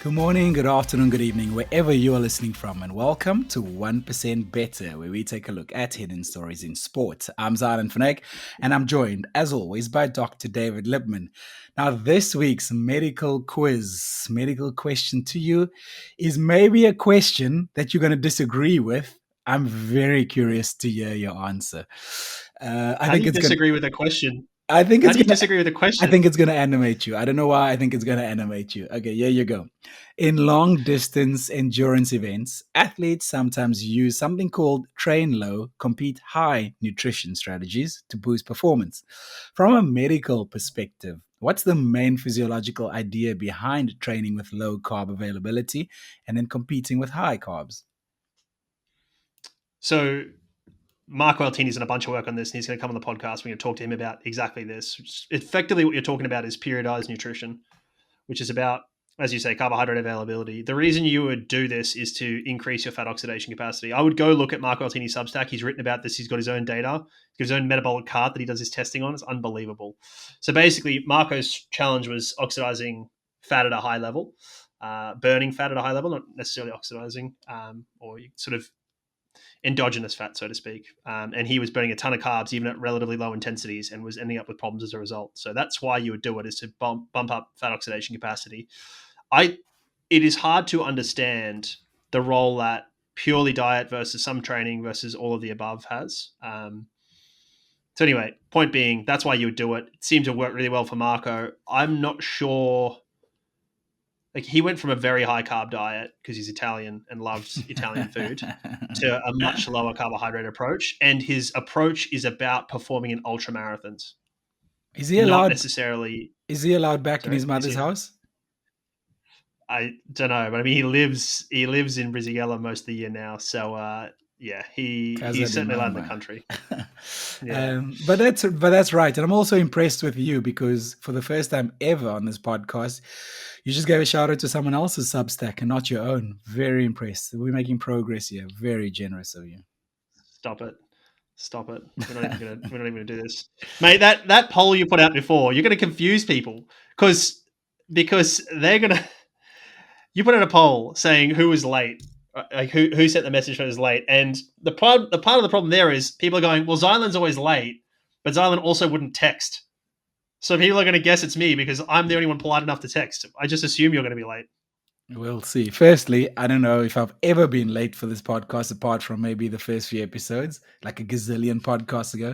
Good morning, good afternoon, good evening, wherever you are listening from, and welcome to 1% Better, where we take a look at hidden stories in sport. I'm Xylon, and I'm joined, as always, by Dr. David Lipman. Now, this week's medical question to you is maybe a question that you're going to disagree with. I'm very curious to hear your answer. How do you disagree with a question? I think How it's do you gonna. disagree with a I question? think it's gonna animate you. I don't know why. I think it's gonna animate you. Okay, here you go. In long distance endurance events, athletes sometimes use something called train low, compete high nutrition strategies to boost performance. From a medical perspective, what's the main physiological idea behind training with low carb availability and then competing with high carbs? So Marco Altini's done a bunch of work on this, and he's going to come on the podcast. We're going to talk to him about exactly this. Effectively, what you're talking about is periodized nutrition, which is about, as you say, carbohydrate availability. The reason you would do this is to increase your fat oxidation capacity. I would go look at Marco Altini's Substack. He's written about this. He's got his own data. He's got his own metabolic cart that he does his testing on. It's unbelievable. So basically, Marco's challenge was oxidizing fat at a high level, burning fat at a high level, not necessarily oxidizing, or sort of endogenous fat, so to speak. And he was burning a ton of carbs, even at relatively low intensities, and was ending up with problems as a result. So that's why you would do it, is to bump up fat oxidation capacity. It is hard to understand the role that purely diet versus some training versus all of the above has. So anyway, point being, that's why you would do it. It seemed to work really well for Marco. I'm not sure. Like, he went from a very high carb diet because he's Italian and loves Italian food to a much lower carbohydrate approach. And his approach is about performing in ultra marathons, Is he not allowed? necessarily. Is he allowed back in Sorry, his mother's house? I don't know, but I mean, he lives in Brisighella most of the year now. So yeah, Casa he's de certainly allowed in the Mama. country. Yeah. But that's right, and I'm also impressed with you because for the first time ever on this podcast, you just gave a shout out to someone else's Substack and not your own. Very impressed. We're making progress here. Very generous of you. Stop it. Stop it. We're not even gonna do this. Mate, that poll you put out before, you're gonna confuse people because they're gonna you put out a poll saying who was late, like who sent the message that was late, and the part of the problem there is people are going, well, Xylon's always late, but Xylon also wouldn't text, so people are going to guess it's me because I'm the only one polite enough to text. I just assume you're going to be late. We'll see. Firstly, I don't know if I've ever been late for this podcast, apart from maybe the first few episodes, like a gazillion podcasts ago.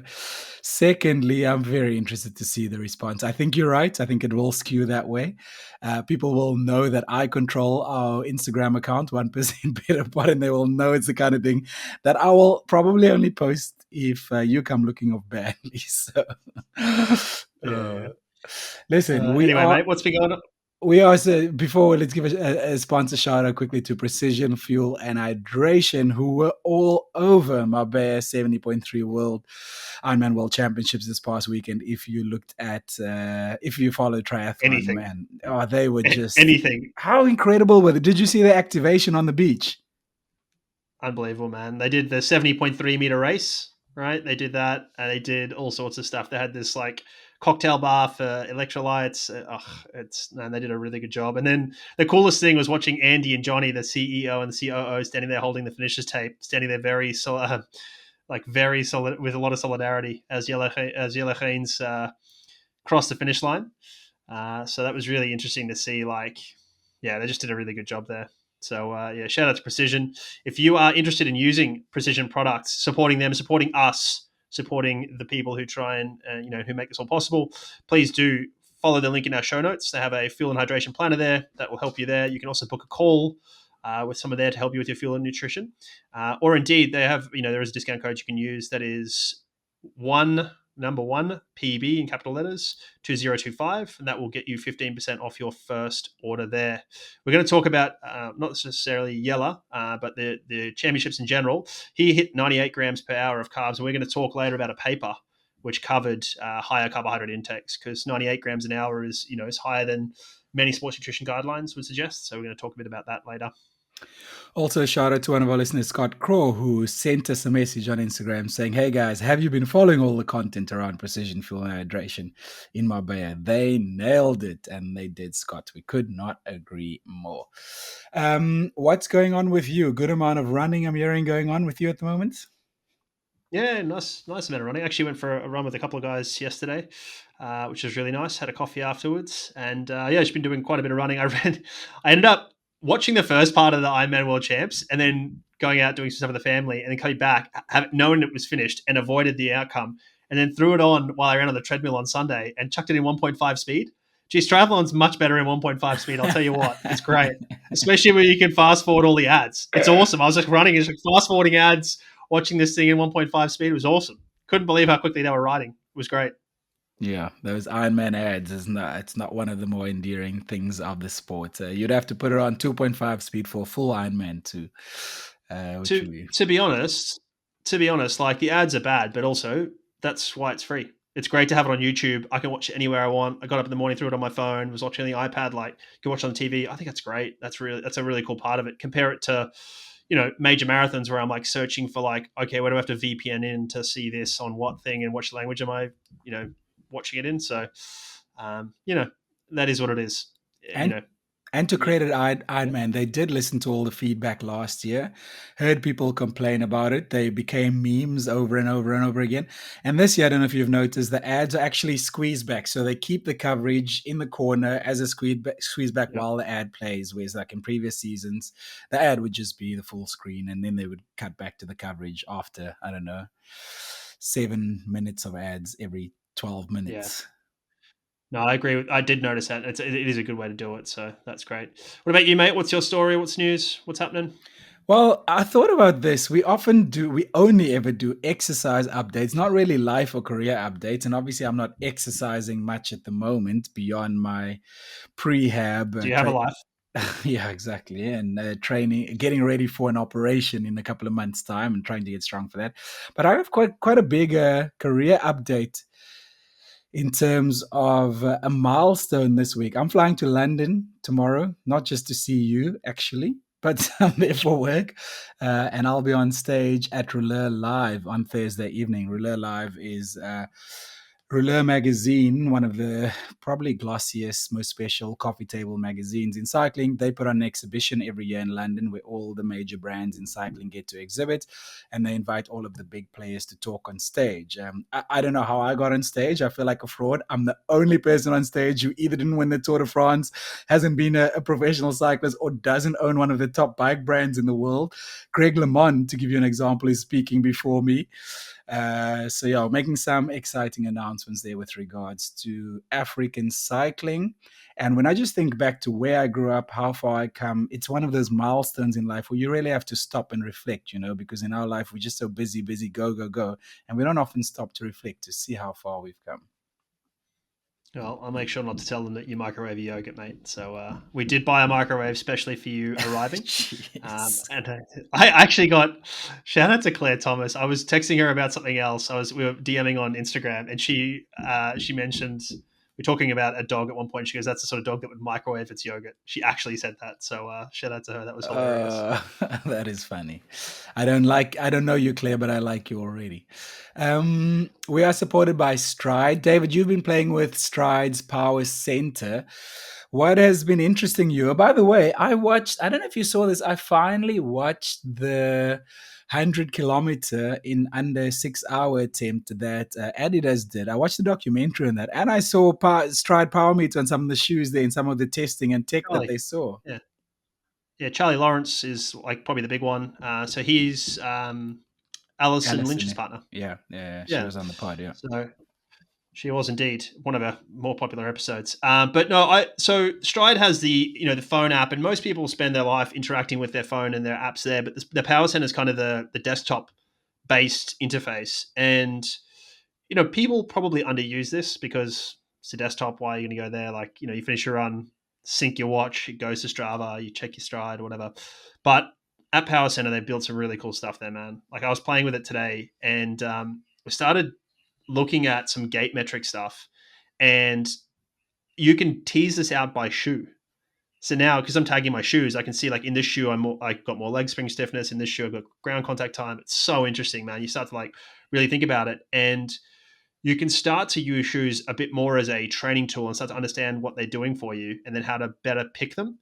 Secondly, I'm very interested to see the response. I think you're right. I think it will skew that way. People will know that I control our Instagram account, 1% Better Pod, and they will know it's the kind of thing that I will probably only post if you come looking off badly. So, Yeah. uh, listen, we Anyway, are mate, what's been going on? we also, before, let's give a sponsor shout out quickly to Precision Fuel and Hydration, who were all over Marbella 70.3 Ironman World Championships this past weekend. If you looked at, if you follow triathlon, Anything, man, oh, they were just, anything. how incredible were they? Did you see the activation on the beach? Unbelievable, man. They did the 70.3 meter race, right? They did that, and they did all sorts of stuff. They had this like cocktail bar for electrolytes. Man, they did a really good job. And then the coolest thing was watching Andy and Johnny, the CEO and the COO, standing there holding the finisher's tape, standing there very solid, with a lot of solidarity as Yellowhanes crossed the finish line. So that was really interesting to see. Like, yeah, they just did a really good job there. So yeah, shout out to Precision. If you are interested in using Precision products, supporting them, supporting us, supporting the people who try and who make this all possible, please do follow the link in our show notes. They have a fuel and hydration planner there that will help you there. You can also book a call with someone there to help you with your fuel and nutrition, or indeed they have there is a discount code you can use that is number one PB in capital letters 2025, and that will get you 15% off your first order there. We're going to talk about not necessarily Yella, but the championships in general. He hit 98 grams per hour of carbs, and we're going to talk later about a paper which covered higher carbohydrate intakes, because 98 grams an hour is higher than many sports nutrition guidelines would suggest. So we're going to talk a bit about that later. Also, a shout out to one of our listeners, Scott Crow, who sent us a message on Instagram saying, "Hey guys, have you been following all the content around precision fuel and hydration in Marbella? They nailed it." And they did, Scott. We could not agree more. What's going on with you? Good amount of running I'm hearing going on with you at the moment? Yeah, nice amount of running. Actually, went for a run with a couple of guys yesterday, which was really nice. Had a coffee afterwards, and yeah, just been doing quite a bit of running. I ended up watching the first part of the Ironman World Champs, and then going out doing some stuff with the family, and then coming back, knowing it was finished, and avoided the outcome, and then threw it on while I ran on the treadmill on Sunday, and chucked it in 1.5 speed. Geez, triathlon's much better in 1.5 speed. I'll tell you what, it's great, especially when you can fast forward all the ads. It's awesome. I was just running, just fast forwarding ads, watching this thing in 1.5 speed was awesome. Couldn't believe how quickly they were riding. It was great. Yeah, those Ironman ads is not. It's not one of the more endearing things of the sport. You'd have to put it on 2.5 speed for a full Ironman too, which To would be to be honest, like the ads are bad, but also that's why it's free. It's great to have it on YouTube. I can watch it anywhere I want. I got up in the morning, threw it on my phone, was watching on the iPad. Like you can watch it on the TV. I think that's great. That's a really cool part of it. Compare it to major marathons where I'm like searching for like, okay, where do I have to VPN in to see this on what thing and which language am I watching it in? So that is what it is. and and to Yeah, credit Ironman, they did listen to all the feedback last year, heard people complain about it. They became memes over and over and over again. And this year, I don't know if you've noticed, the ads are actually squeezed back. So they keep the coverage in the corner as a squeeze back yeah. while the ad plays. Whereas, like in previous seasons, the ad would just be the full screen and then they would cut back to the coverage after, I don't know, 7 minutes of ads every 12 Yeah. minutes. No, I agree. I did notice that. It is a good way to do it. So that's great. What about you, mate? What's your story? What's news? What's happening? Well, I thought about this. We only ever do exercise updates, not really life or career updates. And obviously, I'm not exercising much at the moment beyond my prehab. Do you have a life? Yeah, exactly. And training, getting ready for an operation in a couple of months' time and trying to get strong for that. But I have quite a big career update in terms of a milestone this week. I'm flying to London tomorrow, not just to see you, actually, but I'm there for work. And I'll be on stage at Rouleur Live on Thursday evening. Rouleur Live is Rouleur magazine, one of the probably glossiest, most special coffee table magazines in cycling. They put on an exhibition every year in London where all the major brands in cycling get to exhibit, and they invite all of the big players to talk on stage. I don't know how I got on stage. I feel like a fraud. I'm the only person on stage who either didn't win the Tour de France, hasn't been a professional cyclist, or doesn't own one of the top bike brands in the world. Greg LeMond, to give you an example, is speaking before me. So yeah, making some exciting announcements there with regards to African cycling. And when I just think back to where I grew up, how far I come, it's one of those milestones in life where you really have to stop and reflect, because in our life we're just so busy, go, go, go, and we don't often stop to reflect to see how far we've come. Well, I'll make sure not to tell them that you microwave your yogurt, mate. So we did buy a microwave specially for you arriving. Jeez. And I actually got shout out to Claire Thomas. I was texting her about something else. We were DMing on Instagram, and she mentioned we're talking about a dog at one point. She goes, "That's the sort of dog that would microwave its yogurt." She actually said that. So shout out to her. That was hilarious. Uh, that is funny. I don't know you, Claire, but I like you already. We are supported by Stride. David, you've been playing with Stride's Power Center. What has been interesting you? By the way, I don't know if you saw this, I finally watched the 100 kilometer in under 6 hour attempt that Adidas did. I watched the documentary on that, and I saw Stride Power Meter on some of the shoes there and some of the testing and tech that Charlie, they saw. yeah, yeah. Charlie Lawrence is like probably the big one. So he's Alison Lynch's Alison, partner. yeah, yeah, she Yeah. was on the pod, yeah. So she was indeed one of our more popular episodes. But no, so Stride has the phone app, and most people spend their life interacting with their phone and their apps there. But the Power Center is kind of the desktop based interface, and people probably underuse this because it's a desktop. Why are you going to go there? Like you finish your run, sync your watch, it goes to Strava, you check your stride or whatever. But at Power Center, they built some really cool stuff there, man. Like I was playing with it today, and we started looking at some gait metric stuff, and you can tease this out by shoe. So now, because I'm tagging my shoes, I can see like in this shoe, I got more leg spring stiffness. In this shoe, I've got ground contact time. It's so interesting, man. You start to like really think about it, and you can start to use shoes a bit more as a training tool and start to understand what they're doing for you, and then how to better pick them.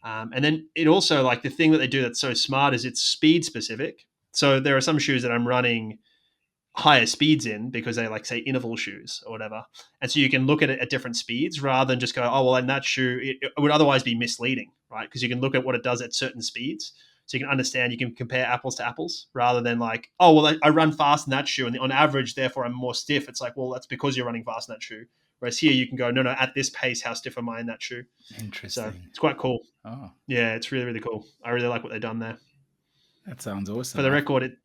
And then it also, like, the thing that they do that's so smart is it's speed specific. So there are some shoes that I'm running higher speeds in because they, like, say interval shoes or whatever, and so you can look at it at different speeds rather than just go, oh well, in that shoe it would otherwise be misleading, right? Because you can look at what it does at certain speeds, so you can understand, you can compare apples to apples rather than like, oh well, I run fast in that shoe and on average therefore I'm more stiff. It's like, well, that's because you're running fast in that shoe, whereas here you can go, no, at this pace, how stiff am I in that shoe? So Interesting. it's quite cool. Oh, Yeah, it's really, really cool. I really like what they've done there. that sounds For awesome. the record,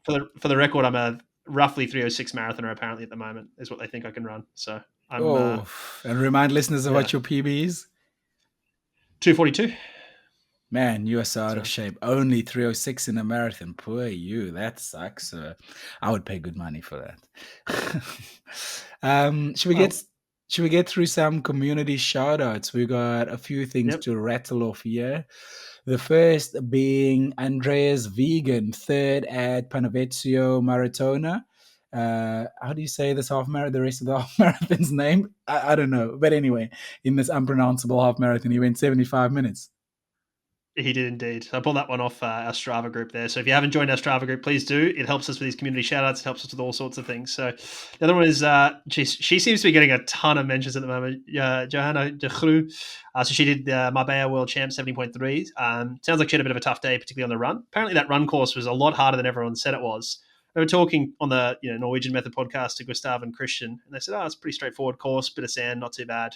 for the record, I'm a roughly 306 marathoner apparently at the moment, is what they think I can run. So I'm Oh, and remind listeners of yeah, what your PB is. 242. Man, you are so out of So shape. Only 306 in a marathon. Poor you. That sucks. I would pay good money for that. Should we well, get through some community shout outs? We got a few things yep. to rattle off here. The first being Andreas Vegan, third at Panavezio Maratona. How do you say this half marathon? The rest of the half marathon's name? I don't know. But anyway, in this unpronounceable half marathon, he went 75 minutes. He did indeed. I pulled that one off our Strava group there. So if you haven't joined our Strava group, please do. It helps us with these community shoutouts. It helps us with all sorts of things. So the other one is, she seems to be getting a ton of mentions at the moment. Johanna de Groe. So she did the Marbella World Champ 70.3. Sounds like she had a bit of a tough day, particularly on the run. Apparently that run course was a lot harder than everyone said it was. They were talking on the Norwegian Method podcast to Gustav and Christian, and they said, oh, it's a pretty straightforward course, bit of sand, not too bad.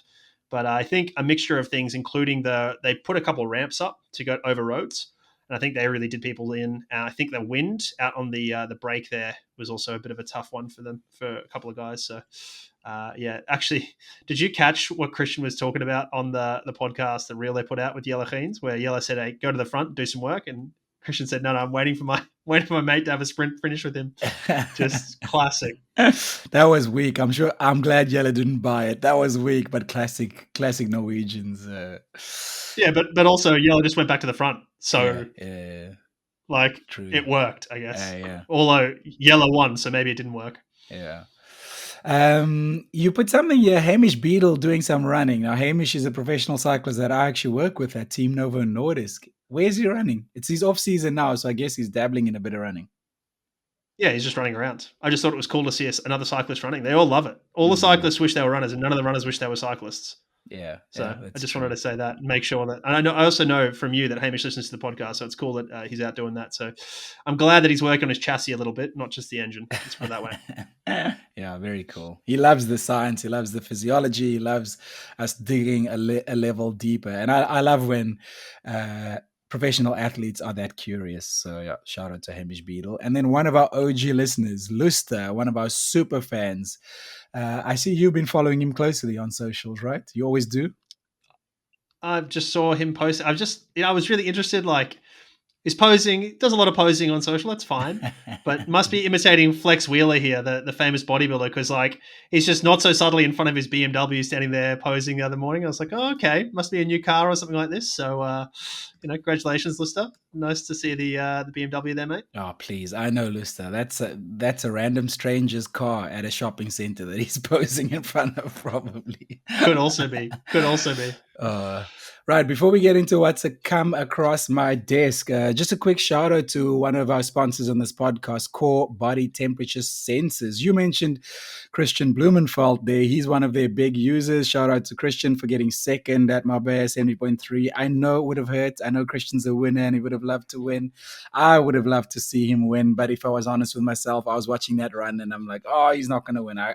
But I think a mixture of things, including they put a couple of ramps up to go over roads, and I think they really did people in. I think the wind out on the break there was also a bit of a tough one for them, for a couple of guys. So yeah, actually, did you catch what Christian was talking about on the podcast, the reel they put out with Yellow Keens, where Yellow said, "Hey, go to the front, do some work," and Christian said, "No, I'm waiting for my mate to have a sprint finish with him." Just classic. That was weak. I'm glad Yella didn't buy it. That was weak, but classic Norwegians. Yeah, but also Yellow just went back to the front, so yeah, like true. it worked, I guess. Yeah. Although Yellow won, so maybe it didn't work. Yeah. You put something here, Hamish Beadle doing some running. Now, Hamish is a professional cyclist that I actually work with at Team Novo Nordisk. Where's he running? It's his off season now, so I guess he's dabbling in a bit of running. Yeah, he's just running around. I just thought it was cool to see another cyclist running. They all love it. All the cyclists wish they were runners, and none of the runners wish they were cyclists. Yeah. So I just wanted to say that and make sure that, and I also know from you that Hamish listens to the podcast, so it's cool that he's out doing that. So I'm glad that he's working on his chassis a little bit, not just the engine. Let's put it that way. Yeah, very cool. He loves the science. He loves the physiology. He loves us digging a level deeper. And I love when professional athletes are that curious. So yeah, shout out to Hamish Beadle. And then one of our OG listeners, Luster, one of our super fans. I see you've been following him closely on socials, right? You always do? I just saw him post. I was really interested. Like, he's posing. He does a lot of posing on social. That's fine, but must be imitating Flex Wheeler here, the famous bodybuilder, because like he's just not so subtly in front of his BMW, standing there posing the other morning. I was like, oh, okay, must be a new car or something like this. So, congratulations, Lister. Nice to see the BMW there, mate. Oh, please. I know, Luster. That's a random stranger's car at a shopping center that he's posing in front of, probably. Could also be. Right, before we get into what's come across my desk, just a quick shout out to one of our sponsors on this podcast, Core Body Temperature Sensors. You mentioned Christian Blumenfeld there. He's one of their big users. Shout out to Christian for getting second at Marbella 70.3. I know it would have hurt. I know Christian's a winner and he would have loved to win. I would have loved to see him win, but if I was honest with myself, I was watching that run and I'm like, oh, he's not going to win. I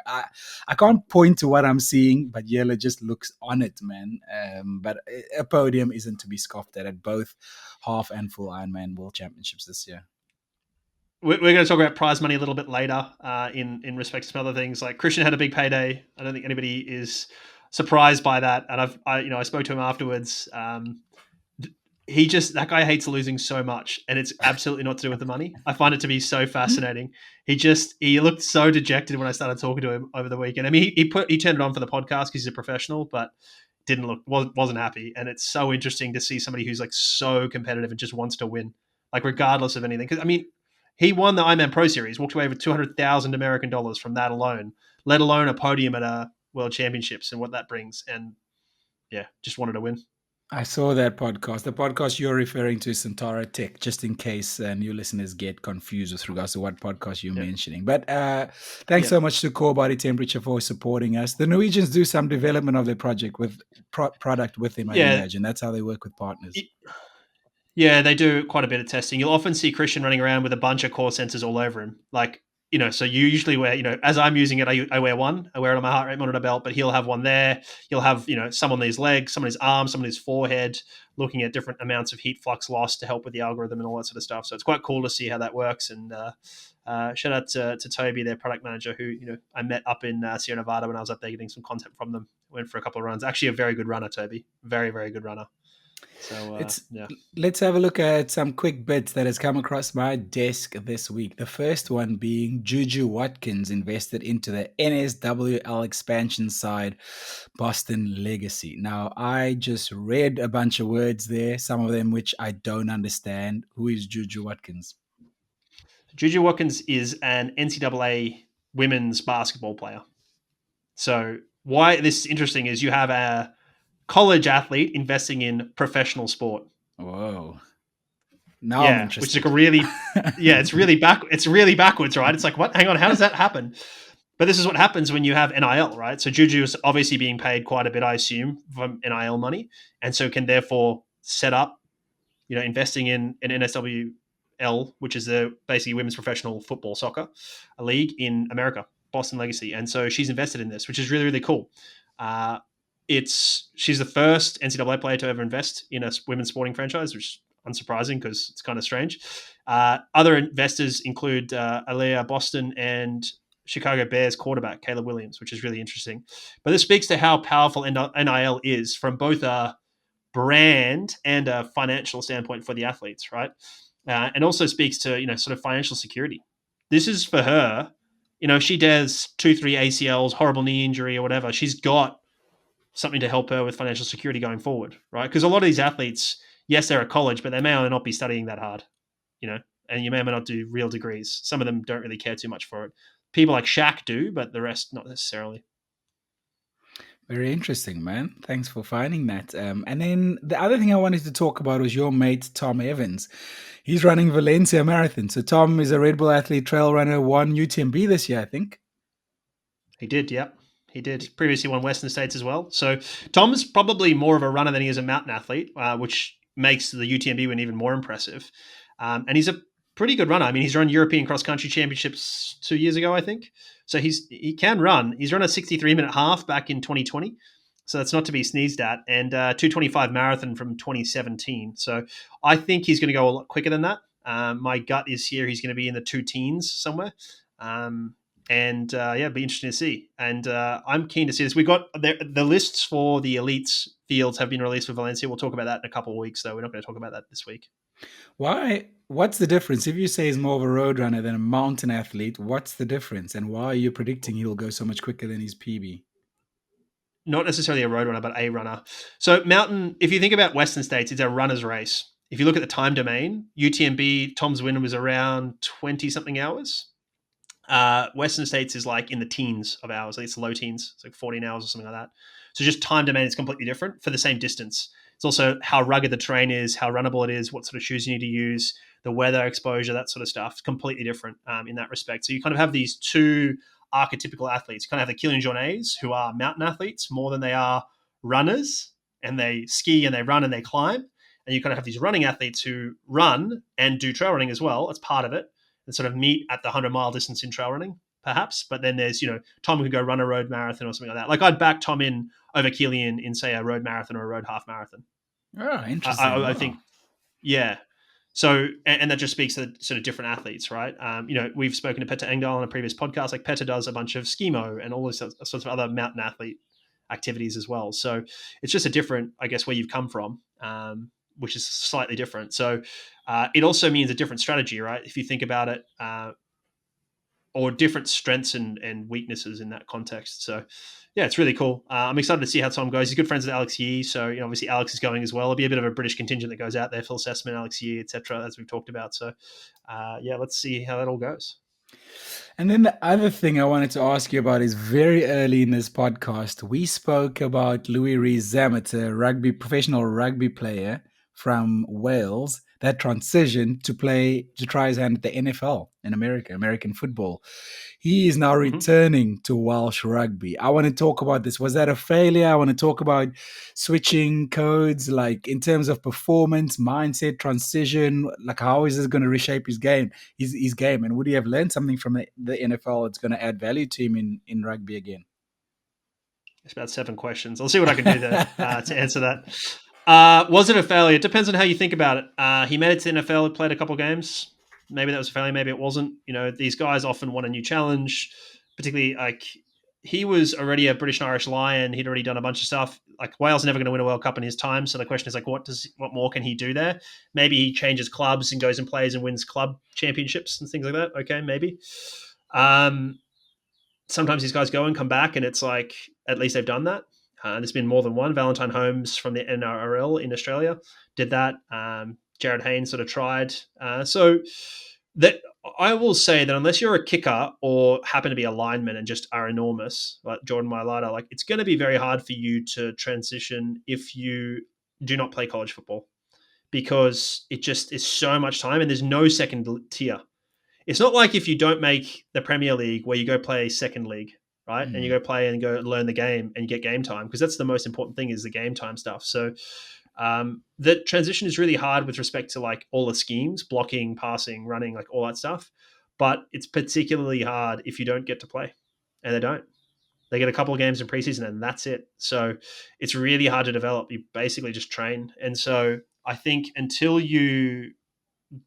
can't point to what I'm seeing, but Yella just looks on it, man. But a podium isn't to be scoffed at both half and full Ironman World Championships this year. We're going to talk about prize money a little bit later in respect to some other things. Like Christian had a big payday. I don't think anybody is surprised by that. And I spoke to him afterwards. That guy hates losing so much, and it's absolutely not to do with the money. I find it to be so fascinating. He looked so dejected when I started talking to him over the weekend. I mean, he turned it on for the podcast because he's a professional, but wasn't happy. And it's so interesting to see somebody who's like so competitive and just wants to win, like regardless of anything. Because I mean, he won the Ironman Pro Series, walked away with $200,000 from that alone, let alone a podium at a World Championships and what that brings. And yeah, just wanted to win. I saw that podcast. The podcast you're referring to is Centaura Tech, just in case new listeners get confused with regards to what podcast you're Yeah, mentioning. But thanks yeah, so much to Core Body Temperature for supporting us. The Norwegians do some development of their project with product with them, I'd yeah. imagine. That's how they work with partners. Yeah, they do quite a bit of testing. You'll often see Christian running around with a bunch of core sensors all over him. Like, so you usually wear, as I'm using it, I wear one. I wear it on my heart rate monitor belt, but he'll have one there. He'll have, some on his legs, some on his arms, some on his forehead, looking at different amounts of heat flux loss to help with the algorithm and all that sort of stuff. So it's quite cool to see how that works. And shout out to Toby, their product manager, who, I met up in Sierra Nevada when I was up there getting some content from them. Went for a couple of runs. Actually, a very good runner, Toby. Very, very good runner. So Let's yeah. let's have a look at some quick bits that has come across my desk this week. The first one being Juju Watkins invested into the NSWL expansion side, Boston Legacy. Now, I just read a bunch of words there, some of them which I don't understand. Who is Juju Watkins? Juju Watkins is an NCAA women's basketball player. So why this is interesting is you have a college athlete investing in professional sport. Whoa. Now I'm Yeah, which is like interested. a really, yeah, it's really backwards, right? It's like, what? Hang on, how does that happen? But this is what happens when you have NIL, right? So Juju is obviously being paid quite a bit, I assume, from NIL money, and so can therefore set up, investing in an NSWL, which is the basically women's professional football soccer, a league in America, Boston Legacy, and so she's invested in this, which is really really cool. Uh, she's the first NCAA player to ever invest in a women's sporting franchise, which is unsurprising because it's kind of strange. Other investors include Aliyah Boston and Chicago Bears quarterback Caleb Williams, which is really interesting. But this speaks to how powerful NIL is from both a brand and a financial standpoint for the athletes, right? And also speaks to sort of financial security. This is for her. If she does 2-3 ACLs, horrible knee injury or whatever, she's got something to help her with financial security going forward, right? Because a lot of these athletes, yes, they're at college, but they may or may not be studying that hard, and you may or may not do real degrees. Some of them don't really care too much for it. People like Shaq do, but the rest not necessarily. Very interesting, man. Thanks for finding that. And then the other thing I wanted to talk about was your mate, Tom Evans. He's running Valencia Marathon. So Tom is a Red Bull athlete, trail runner, won UTMB this year, I think. He did, yep. He did. Previously won Western States as well. So Tom's probably more of a runner than he is a mountain athlete, which makes the UTMB win even more impressive. And he's a pretty good runner. I mean, he's run European cross country championships 2 years ago, I think. So he can run. He's run a 63-minute half back in 2020. So that's not to be sneezed at. And 225 marathon from 2017. So I think he's going to go a lot quicker than that. My gut is here he's going to be in the two teens somewhere. And it'd be interesting to see. And I'm keen to see this. We got the lists for the elites fields have been released for Valencia. We'll talk about that in a couple of weeks, though. We're not going to talk about that this week. Why? What's the difference? If you say he's more of a road runner than a mountain athlete, what's the difference? And why are you predicting he'll go so much quicker than his PB? Not necessarily a road runner, but a runner. So mountain, if you think about Western States, it's a runner's race. If you look at the time domain, UTMB, Tom's win was around 20 something hours. Western States is like in the teens of hours. Like it's low teens. It's like 14 hours or something like that. So just time domain is completely different for the same distance. It's also how rugged the terrain is, how runnable it is, what sort of shoes you need to use, the weather exposure, that sort of stuff. Completely different in that respect. So you kind of have these two archetypical athletes. You kind of have the Kilian Jornets, who are mountain athletes more than they are runners, and they ski and they run and they climb. And you kind of have these running athletes who run and do trail running as well. It's part of it, and sort of meet at the 100-mile distance in trail running, perhaps. But then there's, Tom could go run a road marathon or something like that. Like I'd back Tom in over Kilian in, say, a road marathon or a road half marathon. Oh, interesting. I Wow. think, yeah. So, and that just speaks to sort of different athletes, right? We've spoken to Petter Engdahl on a previous podcast. Like Petter does a bunch of skimo and all these sorts of other mountain athlete activities as well. So it's just a different, I guess, where you've come from, which is slightly different. So it also means a different strategy, right? If you think about it, or different strengths and weaknesses in that context. So, yeah, it's really cool. I'm excited to see how Tom goes. He's good friends with Alex Yee, so obviously Alex is going as well. It'll be a bit of a British contingent that goes out there for assessment, Alex Yee, etc., as we've talked about. So, yeah, let's see how that all goes. And then the other thing I wanted to ask you about is very early in this podcast, we spoke about Louis Rees-Zammit, a professional rugby player from Wales that transitioned to try his hand at the NFL in America, American football. He is now Mm-hmm. returning to Welsh rugby. I want to talk about this. Was that a failure? I want to talk about switching codes, like in terms of performance, mindset, transition. Like, how is this going to reshape his game? And would he have learned something from the NFL that's going to add value to him in rugby again? It's about 7 questions. I'll see what I can do there to answer that. Was it a failure? It depends on how you think about it. He made it to the NFL, he played a couple games. Maybe that was a failure, maybe it wasn't. These guys often want a new challenge, particularly like he was already a British and Irish Lion. He'd already done a bunch of stuff. Like Wales are never going to win a World Cup in his time. So the question is like, what more can he do there? Maybe he changes clubs and goes and plays and wins club championships and things like that. Okay, maybe. Sometimes these guys go and come back, and it's like at least they've done that. There's been more than one. Valentine Holmes from the NRL in Australia did that. Jared Haynes sort of tried. So that I will say that unless you're a kicker or happen to be a lineman and just are enormous, like Jordan Mailata, like it's going to be very hard for you to transition if you do not play college football because it just is so much time and there's no second tier. It's not like if you don't make the Premier League where you go play second league, right? And you go play and go learn the game and you get game time because that's the most important thing is the game time stuff. So the transition is really hard with respect to like all the schemes, blocking, passing, running, like all that stuff. But it's particularly hard if you don't get to play, and they don't. They get a couple of games in preseason and that's it. So it's really hard to develop. You basically just train. And so I think until you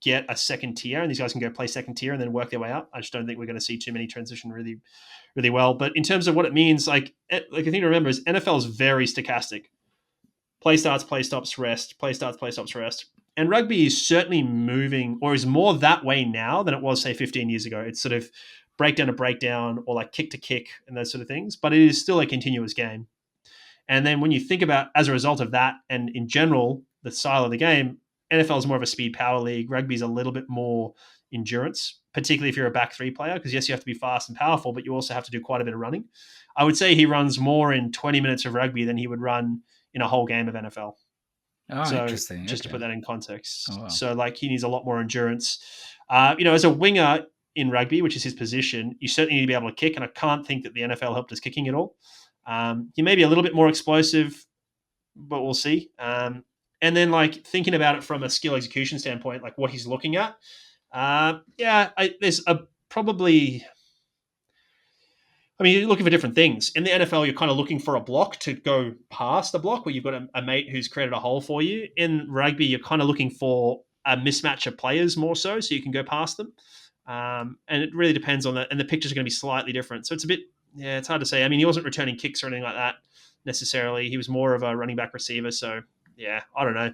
get a second tier and these guys can go play second tier and then work their way up, I just don't think we're going to see too many transition really, really well. But in terms of what it means, like the thing to remember is NFL is very stochastic. Play starts, play stops, rest. Play starts, play stops, rest. And rugby is certainly moving, or is more that way now than it was, say, 15 years ago. It's sort of breakdown to breakdown, or like kick to kick, and those sort of things. But it is still a continuous game. And then when you think about, as a result of that, and in general, the style of the game, NFL is more of a speed power league. Rugby is a little bit more endurance, particularly if you're a back three player, because yes, you have to be fast and powerful, but you also have to do quite a bit of running. I would say he runs more in 20 minutes of rugby than he would run in a whole game of NFL. Oh, So interesting. just to Okay. put that in context. Oh, wow. So like he needs a lot more endurance. As a winger in rugby, which is his position, you certainly need to be able to kick. And I can't think that the NFL helped his kicking at all. He may be a little bit more explosive, but we'll see. And then like thinking about it from a skill execution standpoint, like what he's looking at. There's probably I mean, you're looking for different things. In the NFL, you're kind of looking for a block to go past the block where you've got a mate who's created a hole for you. In rugby, you're kind of looking for a mismatch of players more so you can go past them. And it really depends on that. And the pictures are going to be slightly different. So it's it's hard to say. I mean, he wasn't returning kicks or anything like that necessarily. He was more of a running back receiver. So, yeah, I don't know.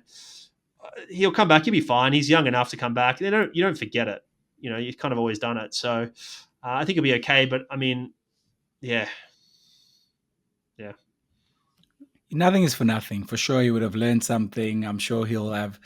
He'll come back. He'll be fine. He's young enough to come back. You don't forget it. You've kind of always done it. So I think he'll be okay. But, I mean, yeah. Nothing is for nothing. For sure, he would have learned something. I'm sure he'll have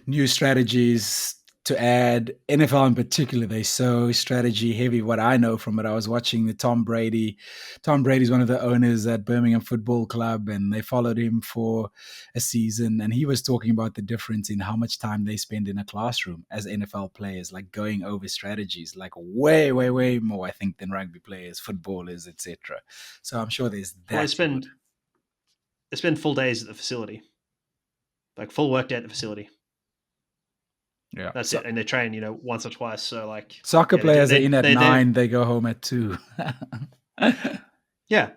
new strategies to add. NFL in particular, they're so strategy heavy. What I know from it, I was watching the Tom Brady. Tom Brady's one of the owners at Birmingham Football Club, and they followed him for a season. And he was talking about the difference in how much time they spend in a classroom as NFL players, like going over strategies, like way, way, way more, I think, than rugby players, footballers, etc. So I'm sure there's Well, that you would. they spend full days at the facility, like full work day at the facility. Yeah. That's it, and they train, once or twice. So like, Soccer yeah, they do. players are in at They 9, they go home at 2. yeah,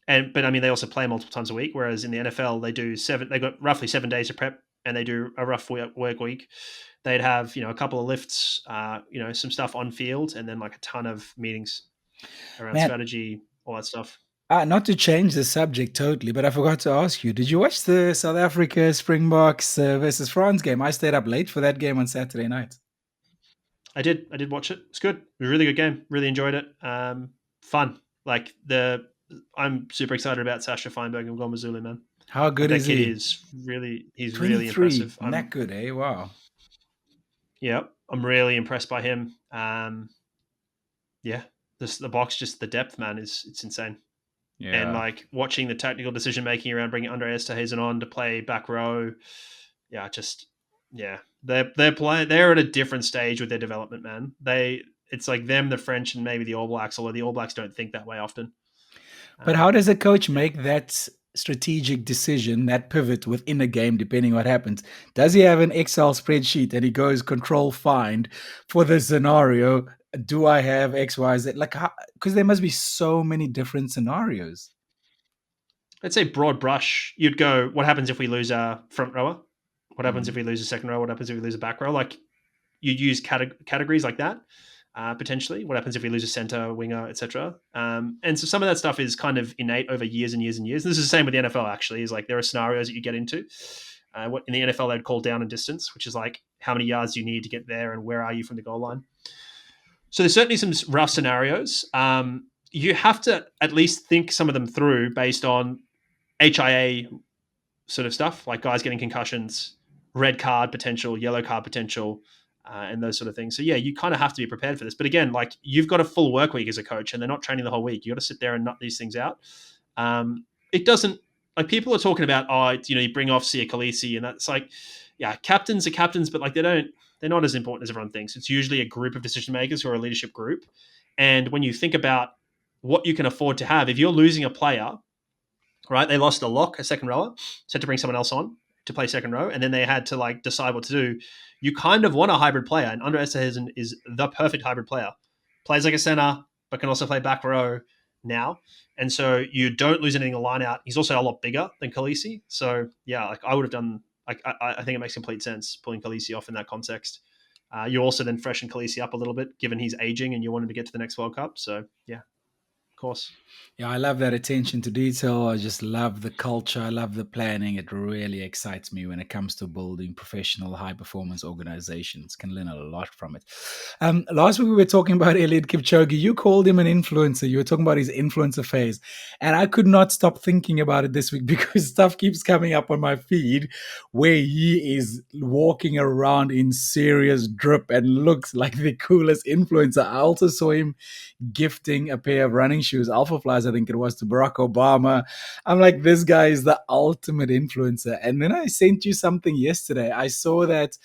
but I mean, they also play multiple times a week. Whereas in the NFL, they do 7. They got roughly 7 days of prep, and they do a rough work week. They'd have a couple of lifts, some stuff on field, and then like a ton of meetings around Man, strategy, all that stuff. not to change the subject totally, but I forgot to ask you, did you watch the South Africa Springboks versus France game? I stayed up late for that game on Saturday night. I did watch it. It's good. It was a really good game. Really enjoyed it. Fun. Like I'm super excited about Sasha Feinberg and Gomazulu, man. How Like good that is kid he? is he's really 23. impressive. That good, eh? Wow. Yeah, I'm really impressed by him. Yeah, the box, just the depth, man, it's insane. And Yeah. like watching the tactical decision making around bringing Andreas Terhazen on to play back row, yeah, just yeah, they're playing. They're at a different stage with their development, man. It's like them, the French, and maybe the All Blacks. Although the All Blacks don't think that way often. But how Um, does a coach make that strategic decision, that pivot within a game, depending what happens? Does he have an Excel spreadsheet and he goes control find for this scenario? Do I have X, Y, Z? Like, because there must be so many different scenarios. let's say broad brush. You'd go, what happens if we lose our front rower? What happens if Mm. we lose a second row? What happens if we lose a back row? Like you use categories like that. Potentially, what happens if we lose a center, winger, etc. And so some of that stuff is kind of innate over years and years and years. This is the same with the NFL. Actually, is like there are scenarios that you get into. What in the NFL they'd call down and distance, which is like how many yards do you need to get there and where are you from the goal line. So there's certainly some rough scenarios. You have to at least think some of them through based on HIA sort of stuff, like guys getting concussions, red card potential, yellow card potential, and those sort of things. So yeah, you kind of have to be prepared for this. But again, like you've got a full work week as a coach, and they're not training the whole week. You got to sit there and nut these things out. It doesn't like people are talking about you bring off Sia Khaleesi, and that's like yeah, captains are captains, but like they're not as important as everyone thinks. It's usually a group of decision makers who are a leadership group, and when you think about what you can afford to have, if you're losing a player, right? They lost a lock, a second rower, so had to bring someone else on to play second row, and then they had to like decide what to do. You kind of want a hybrid player, and Andre Esterhuizen is the perfect hybrid player. Plays like a center, but can also play back row now, and so you don't lose anything in the line out. He's also a lot bigger than Khaleesi, so yeah, like I would have done. Like I think it makes complete sense pulling Khaleesi off in that context. You also then freshen Khaleesi up a little bit, given he's aging and you want him to get to the next World Cup. So yeah, of course. Yeah, I love that attention to detail. I just love the culture. I love the planning. It really excites me when it comes to building professional high performance organizations. Can learn a lot from it. Last week we were talking about Eliud Kipchoge. You called him an influencer. You were talking about his influencer phase. And I could not stop thinking about it this week because stuff keeps coming up on my feed where he is walking around in serious drip and looks like the coolest influencer. I also saw him gifting a pair of running shoes, Alpha Flies, I think it was, to Barack Obama. I'm like, this guy is the ultimate influencer. And then I sent you something yesterday. I saw that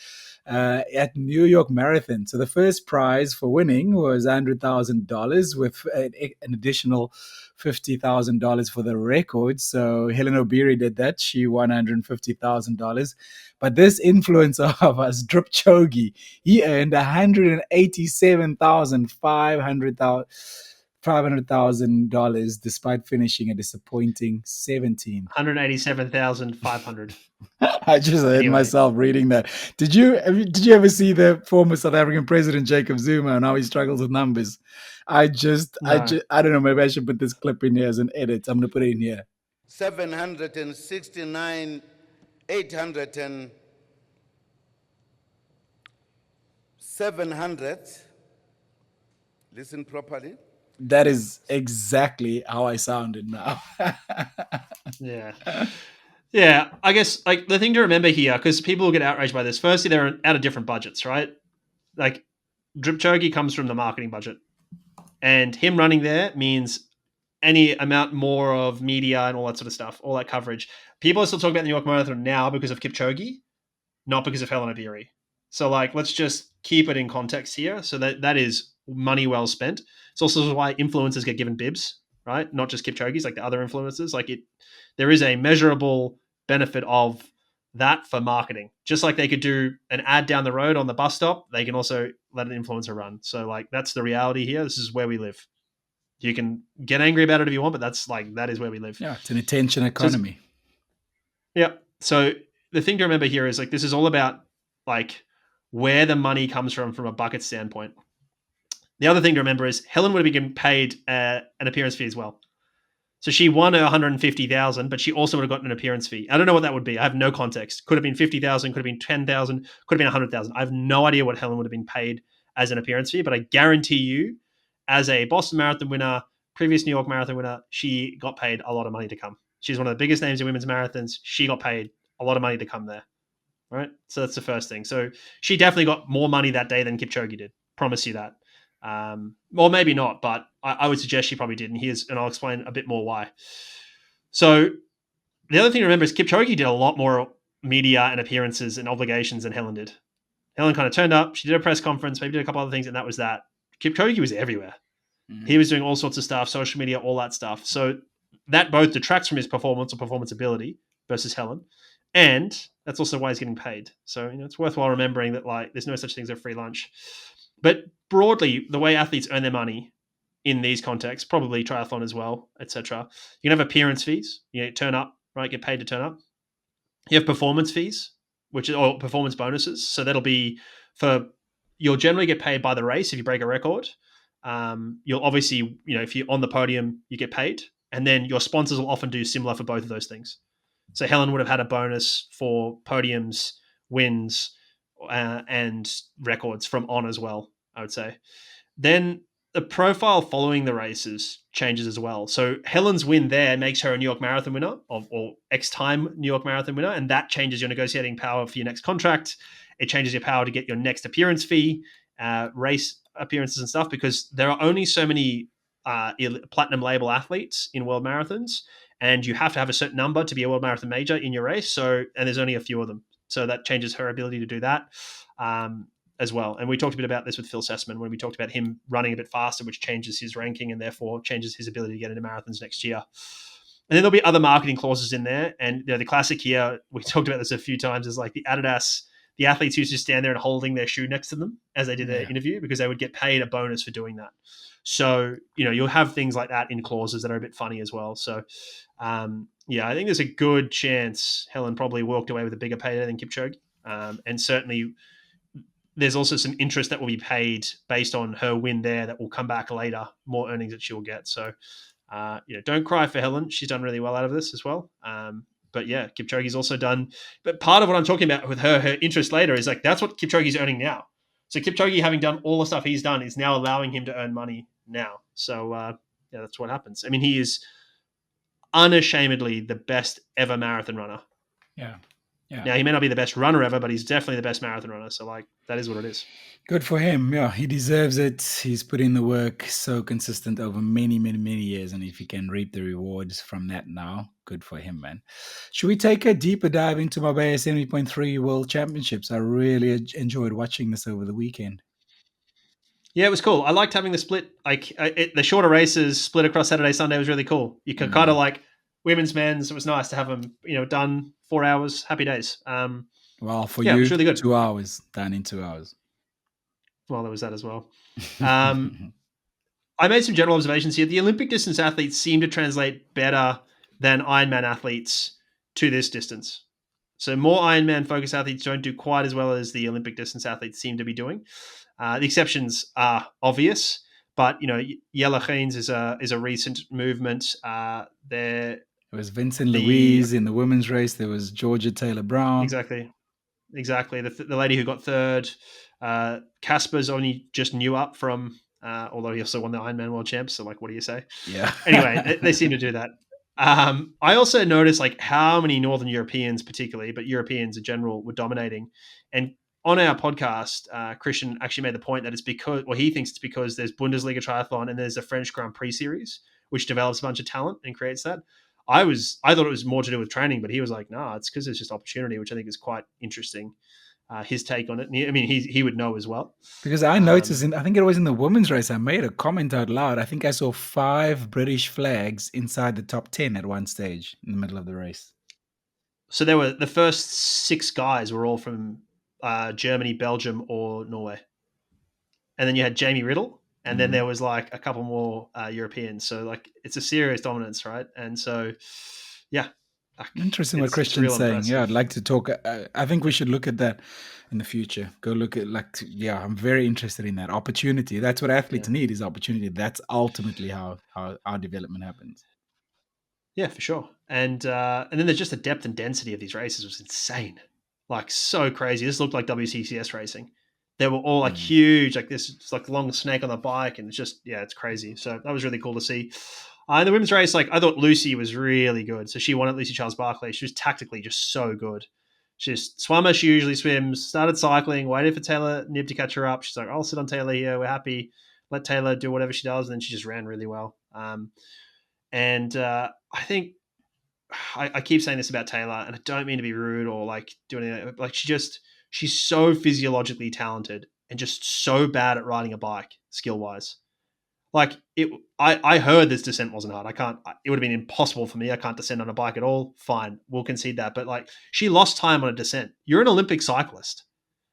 at New York Marathon. So the first prize for winning was $100,000 with an additional $50,000 for the record. So Helen O'Beary did that. She won $150,000. But this influencer of us, Drip Chogi, he earned $187,500 despite finishing a disappointing 17th. 187,500. I just heard Anyway, myself reading that. Did you ever see the former South African president Jacob Zuma and how he struggles with numbers? no. I don't know. Maybe I should put this clip in here as an edit. I'm going to put it in here. 769, 800 and 700. Listen properly. That is exactly how I sounded now. Yeah. Yeah. I guess like the thing to remember here, because people will get outraged by this. Firstly, they're out of different budgets, right? Like Drip Chogi comes from the marketing budget. And him running there means any amount more of media and all that sort of stuff, all that coverage. People are still talking about the New York Marathon now because of Kipchoge, not because of Helen Obiri. So like, let's just keep it in context here. So that is money well spent. It's also why influencers get given bibs, right? Not just Kipchoge's, like the other influencers. Like there is a measurable benefit of that for marketing. Just like they could do an ad down the road on the bus stop, they can also let an influencer run. So like that's the reality here. This is where we live. You can get angry about it if you want, but that is where we live. Yeah, it's an attention So economy. yeah. So the thing to remember here is like this is all about like where the money comes from a bucket standpoint. The other thing to remember is Helen would have been paid an appearance fee as well. So she won her 150,000, but she also would have gotten an appearance fee. I don't know what that would be. I have no context. Could have been 50,000, could have been 10,000, could have been 100,000. I have no idea what Helen would have been paid as an appearance fee, but I guarantee you, as a Boston Marathon winner, previous New York Marathon winner, she got paid a lot of money to come. She's one of the biggest names in women's marathons. She got paid a lot of money to come there. Right. So that's the first thing. So she definitely got more money that day than Kipchoge did. Promise you that. Or maybe not, but I would suggest she probably did. And I'll explain a bit more why. So the other thing to remember is Kipchoge did a lot more media and appearances and obligations than Helen did. Helen kind of turned up. She did a press conference, maybe did a couple other things, and that was that. Kipchoge was everywhere. Mm-hmm. He was doing all sorts of stuff, social media, all that stuff. So that both detracts from his performance or performance ability versus Helen. And that's also why he's getting paid. So, it's worthwhile remembering that, like, there's no such thing as a free lunch. But broadly, the way athletes earn their money in these contexts, probably triathlon as well, etc. You can have appearance fees. Turn up, right? Get paid to turn up. You have performance fees, or performance bonuses. So that'll be you'll generally get paid by the race if you break a record. You'll obviously, if you're on the podium, you get paid. And then your sponsors will often do similar for both of those things. So Helen would have had a bonus for podiums, wins, and records from On as well, I would say. Then the profile following the races changes as well. So Helen's win there makes her a New York Marathon winner or X-time New York Marathon winner, and that changes your negotiating power for your next contract. It changes your power to get your next appearance fee, race appearances and stuff, because there are only so many platinum label athletes in world marathons, and you have to have a certain number to be a world marathon major in your race. So, and there's only a few of them. So that changes her ability to do that as well. And we talked a bit about this with Phil Sessman when we talked about him running a bit faster, which changes his ranking and therefore changes his ability to get into marathons next year. And then there'll be other marketing clauses in there. And the classic here, we talked about this a few times, is like the Adidas, the athletes used to stand there and holding their shoe next to them as they did their interview, because they would get paid a bonus for doing that. So, you'll have things like that in clauses that are a bit funny as well. So, I think there's a good chance Helen probably walked away with a bigger payday than Kipchoge. And certainly there's also some interest that will be paid based on her win there that will come back later, more earnings that she'll get. So, don't cry for Helen. She's done really well out of this as well. But yeah, Kipchoge's also done. But part of what I'm talking about with her interest later is like, that's what Kipchoge's earning now. So Kipchoge, having done all the stuff he's done, is now allowing him to earn money now. So that's what happens. I mean, he is unashamedly the best ever marathon runner. Yeah. Now, he may not be the best runner ever, but he's definitely the best marathon runner. So, like, that is what it is. Good for him. Yeah, he deserves it. He's put in the work, so consistent over many, many, many years. And if he can reap the rewards from that now, good for him, man. Should we take a deeper dive into Marbella 70.3 World Championships? I really enjoyed watching this over the weekend. Yeah, it was cool. I liked having the split. The shorter races split across Saturday, Sunday was really cool. You could kind of like women's, men's. It was nice to have them, done 4 hours. Happy days. Well, for you, it was really good. 2 hours, done in 2 hours. Well, there was that as well. I made some general observations here. The Olympic distance athletes seem to translate better than Ironman athletes to this distance. So more Ironman focused athletes don't do quite as well as the Olympic distance athletes seem to be doing. The exceptions are obvious, but Jelle Geens is a recent movement. There was Vincent Louise in the women's race. There was Georgia Taylor Brown. Exactly. The lady who got third. Casper's only just new up from, although he also won the Ironman World Champs. So, like, what do you say? Yeah. Anyway, they seem to do that. I also noticed like how many Northern Europeans, particularly, but Europeans in general, were dominating. And on our podcast, Christian actually made the point that it's because, well, he thinks it's because there's Bundesliga triathlon and there's a French Grand Prix series, which develops a bunch of talent and creates that. I thought it was more to do with training, but he was like, no, it's because there's just opportunity, which I think is quite interesting. His take on it. I mean, he would know as well. Because I noticed, I think it was in the women's race, I made a comment out loud. I think I saw 5 British flags inside the top 10 at one stage in the middle of the race. So there were the first 6 guys were all from Germany, Belgium, or Norway. And then you had Jamie Riddle, and then there was like a couple more Europeans. So like it's a serious dominance, right? And so, yeah. Interesting what Christian's saying. Impressive. Yeah, I'd like to talk. I think we should look at that in the future. Go look at I'm very interested in that opportunity. That's what athletes need, is opportunity. That's ultimately how our development happens. Yeah, for sure. And then there's just the depth and density of these races was insane. Like so crazy. This looked like WCCS racing. They were all like huge, like this, it's like long snake on the bike, and it's just it's crazy. So that was really cool to see. In the women's race, like I thought Lucy was really good. So she won at Lucy Charles Barclay. She was tactically just so good. She just swam as she usually swims, started cycling, waited for Taylor Nib to catch her up. She's like, I'll sit on Taylor here. We're happy. Let Taylor do whatever she does. And then she just ran really well. I think I keep saying this about Taylor, and I don't mean to be rude or like do anything. Like she's so physiologically talented and just so bad at riding a bike skill wise. Like I heard this descent wasn't hard. It would have been impossible for me. I can't descend on a bike at all. Fine, we'll concede that. But like she lost time on a descent. You're an Olympic cyclist.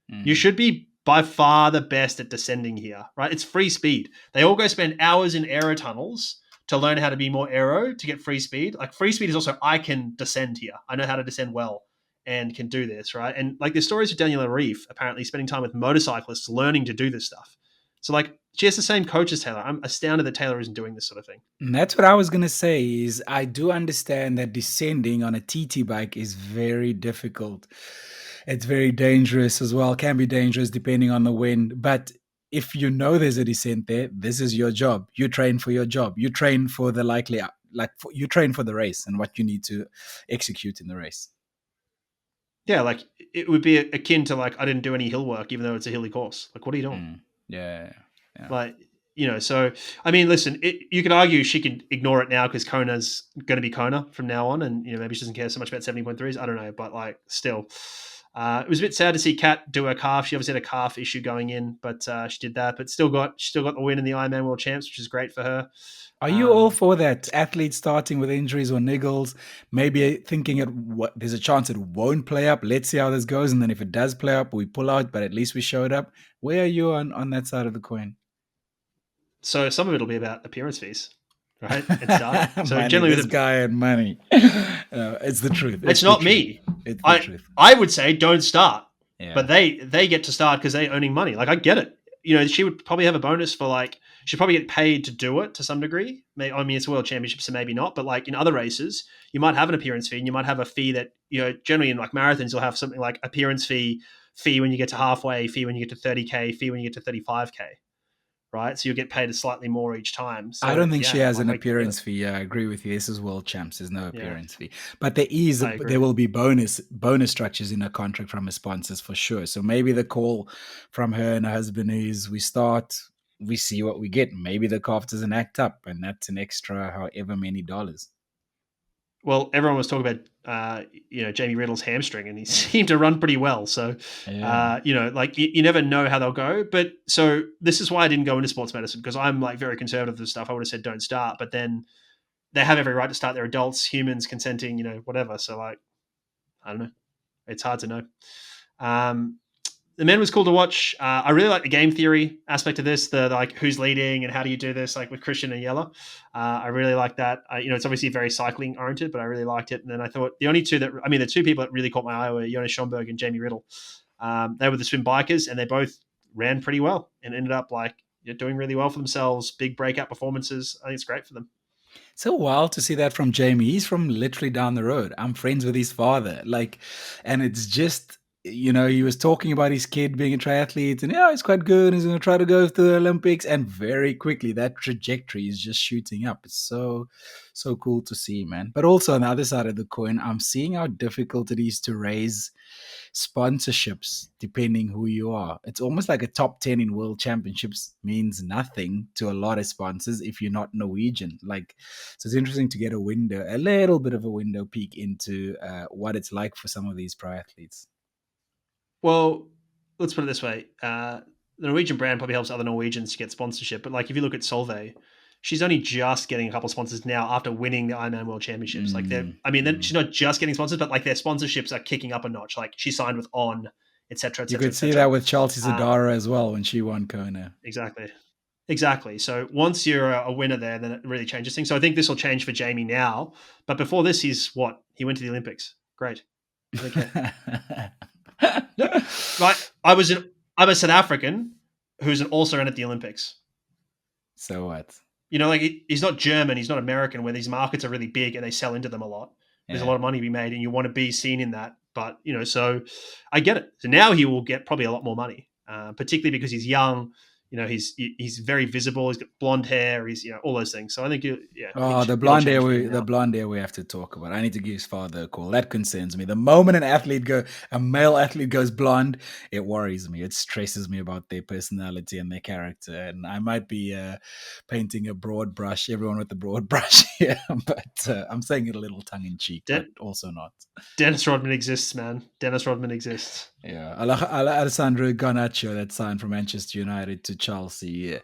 You should be by far the best at descending here, right? It's free speed. They all go spend hours in aero tunnels to learn how to be more aero to get free speed. Like free speed is also, I can descend here. I know how to descend well and can do this, right? And like there's stories of Daniela Reef apparently spending time with motorcyclists learning to do this stuff. So like she has the same coach as Taylor. I'm astounded that Taylor isn't doing this sort of thing. And that's what I was going to say is I do understand that descending on a TT bike is very difficult. It's very dangerous as well. Can be dangerous depending on the wind. But if you know there's a descent there, this is your job. You train for your job. You train for the you train for the race and what you need to execute in the race. Yeah, like it would be akin to like I didn't do any hill work, even though it's a hilly course. Like, what are you doing? Yeah. Like, so I mean, listen, you could argue she could ignore it now because Kona's going to be Kona from now on, and maybe she doesn't care so much about 70.3s. I don't know, but like still. It was a bit sad to see Kat do her calf. She obviously had a calf issue going in, but she did that. But still got the win in the Ironman World Champs, which is great for her. Are you all for that? Athletes starting with injuries or niggles, maybe thinking there's a chance it won't play up. Let's see how this goes, and then if it does play up, we pull out. But at least we showed up. Where are you on that side of the coin? So some of it will be about appearance fees. Right? It's done. So money, generally this guy and money. It's the truth. It's not me. It's the truth. I would say don't start. Yeah. But they get to start because they're earning money. Like I get it. She would probably have a bonus for like she'd probably get paid to do it to some degree. I mean, it's a world championship, so maybe not. But like in other races, you might have an appearance fee, and you might have a fee that generally in like marathons you'll have something like appearance fee when you get to halfway, fee when you get to 30K, fee when you get to 35K. Right, so you'll get paid slightly more each time. So, I don't think she has an appearance fee. Yeah, I agree with you. This is World Champs. There's no appearance fee, but there will be bonus structures in her contract from her sponsors for sure. So maybe the call from her and her husband is we start, we see what we get. Maybe the calf doesn't act up, and that's an extra however many dollars. Well, everyone was talking about, Jamie Riddle's hamstring, and he seemed to run pretty well. So, like you never know how they'll go. But so this is why I didn't go into sports medicine because I'm like very conservative with stuff. I would have said don't start, but then they have every right to start. They're adults, humans, consenting, whatever. So like, I don't know. It's hard to know. The men was cool to watch. I really like the game theory aspect of this, the like who's leading and how do you do this, like with Christian and Yella. I really like that. It's obviously very cycling oriented, but I really liked it. And then I thought the two people that really caught my eye were Jonas Schomburg and Jamie Riddle. They were the swim bikers, and they both ran pretty well and ended up like doing really well for themselves. Big breakout performances. I think it's great for them. So wild to see that from Jamie. He's from literally down the road. I'm friends with his father. And it's just. He was talking about his kid being a triathlete and he's quite good. He's going to try to go to the Olympics. And very quickly, that trajectory is just shooting up. It's so, so cool to see, man. But also on the other side of the coin, I'm seeing how difficult it is to raise sponsorships depending who you are. It's almost like a top 10 in world championships means nothing to a lot of sponsors if you're not Norwegian. So it's interesting to get a little bit of a window peek into what it's like for some of these pro athletes. Well, let's put it this way. The Norwegian brand probably helps other Norwegians to get sponsorship. But like if you look at Solveig, she's only just getting a couple of sponsors now after winning the Ironman World Championships. She's not just getting sponsors, but like their sponsorships are kicking up a notch. Like she signed with On, etc. You could see that with Chelsea Zadara as well when she won Kona. Exactly. So once you're a winner there, then it really changes things. So I think this will change for Jamie now. But before this, he went to the Olympics. Great. Okay. Right. I'm a South African who's also in at the Olympics. So what? He's not German, he's not American, where these markets are really big and they sell into them a lot. There's a lot of money to be made and you want to be seen in that. But, so I get it. So now he will get probably a lot more money. particularly because he's young. He's very visible. He's got blonde hair. He's all those things. So I think Oh, it'll change for him the now. blonde hair we have to talk about. I need to give his father a call. That concerns me. The moment a male athlete goes blonde, it worries me. It stresses me about their personality and their character. And I might be painting a broad brush, everyone with the broad brush here, but I'm saying it a little tongue in cheek, but also not. Dennis Rodman exists, man. Dennis Rodman exists. Yeah, Alessandro Garnacho, that signed from Manchester United to Chelsea,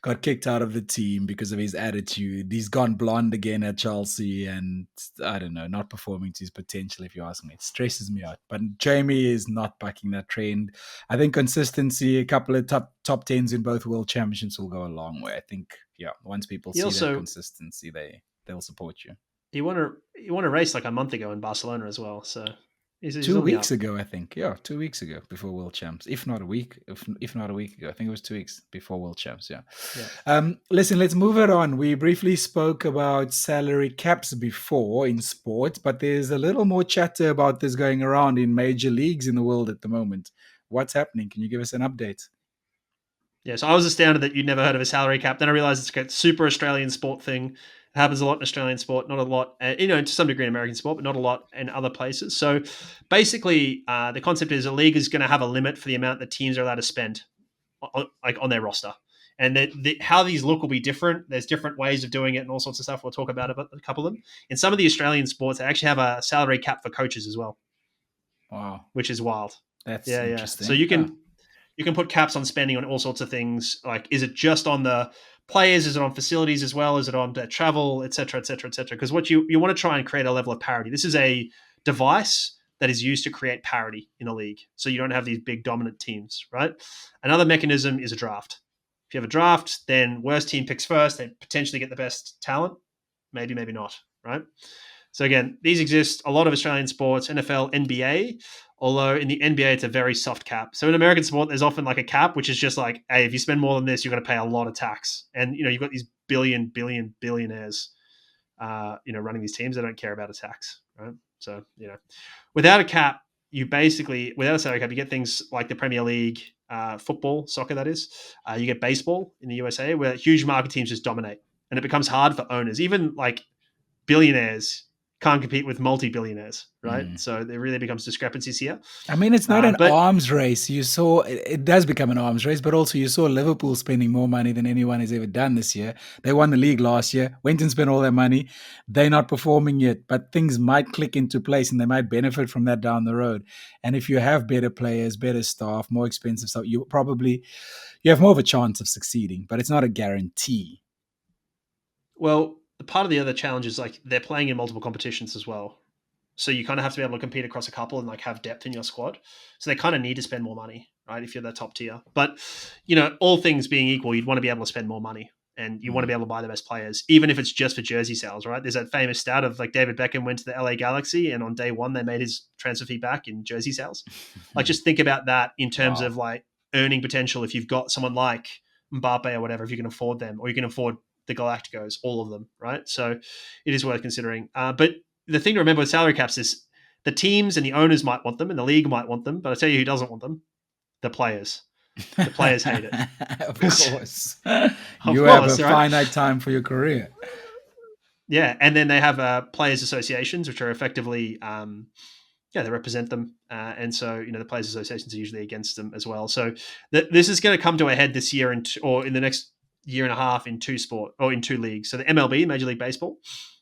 got kicked out of the team because of his attitude. He's gone blonde again at Chelsea, and I don't know, not performing to his potential. If you ask me, it stresses me out. But Jamie is not backing that trend. I think consistency, a couple of top tens in both world championships will go a long way. I think, once people see that consistency, they'll support you. He won a race like a month ago in Barcelona as well. So he's 2 weeks ago, I think. Yeah, 2 weeks ago before World Champs. If not a week ago. I think it was 2 weeks before World Champs, yeah. Listen, let's move it on. We briefly spoke about salary caps before in sport, but there's a little more chatter about this going around in major leagues in the world at the moment. What's happening? Can you give us an update? Yeah, so I was astounded that you'd never heard of a salary cap. Then I realized it's a super Australian sport thing. It happens a lot in Australian sport, not a lot, to some degree in American sport, but not a lot in other places. So basically, the concept is a league is going to have a limit for the amount that teams are allowed to spend on their roster. And how these look will be different. There's different ways of doing it and all sorts of stuff. We'll talk about a couple of them. In some of the Australian sports, they actually have a salary cap for coaches as well. Wow. Which is wild. That's interesting. So you can put caps on spending on all sorts of things. Like, is it just on the players? Is it on facilities as well? Is it on travel, et cetera, et cetera, et cetera? Because what you want to try and create a level of parity. This is a device that is used to create parity in a league. So you don't have these big dominant teams, right? Another mechanism is a draft. If you have a draft, then worst team picks first. They potentially get the best talent. Maybe, maybe not, right? So again, these exist a lot of Australian sports, NFL, NBA, although in the NBA, it's a very soft cap. So in American sport, there's often like a cap, which is just like, hey, if you spend more than this, you're going to pay a lot of tax. And, you've got these billionaires, running these teams. They don't care about a tax, right? So, without a cap, without a salary cap, you get things like the Premier League, football, soccer, that is. You get baseball in the USA, where huge market teams just dominate. And it becomes hard for owners, even like billionaires can't compete with multi-billionaires, right? So there really becomes discrepancies here. I mean, it's not an arms race. You saw it does become an arms race, but also you saw Liverpool spending more money than anyone has ever done this year. They won the league last year, went and spent all their money. They're not performing yet, but things might click into place and they might benefit from that down the road. And if you have better players, better staff, more expensive stuff, you have more of a chance of succeeding, but it's not a guarantee. Well, part of the other challenge is like they're playing in multiple competitions as well. So you kind of have to be able to compete across a couple and like have depth in your squad. So they kind of need to spend more money, right? If you're the top tier. But, all things being equal, you'd want to be able to spend more money and you want to be able to buy the best players, even if it's just for jersey sales, right? There's that famous stat of like David Beckham went to the LA Galaxy and on day one, they made his transfer fee back in jersey sales. Like just think about that in terms of like earning potential. If you've got someone like Mbappe or whatever, if you can afford them or you can afford the Galacticos, all of them, right? So it is worth considering. But the thing to remember with salary caps is the teams and the owners might want them and the league might want them, but I tell you who doesn't want them? The players. The players hate it. Of course. You have a finite time for your career. Yeah, and then they have players' associations, which are effectively, they represent them. And so, the players' associations are usually against them as well. So this is going to come to a head this year or in the next year and a half in two leagues. So the MLB, Major League Baseball,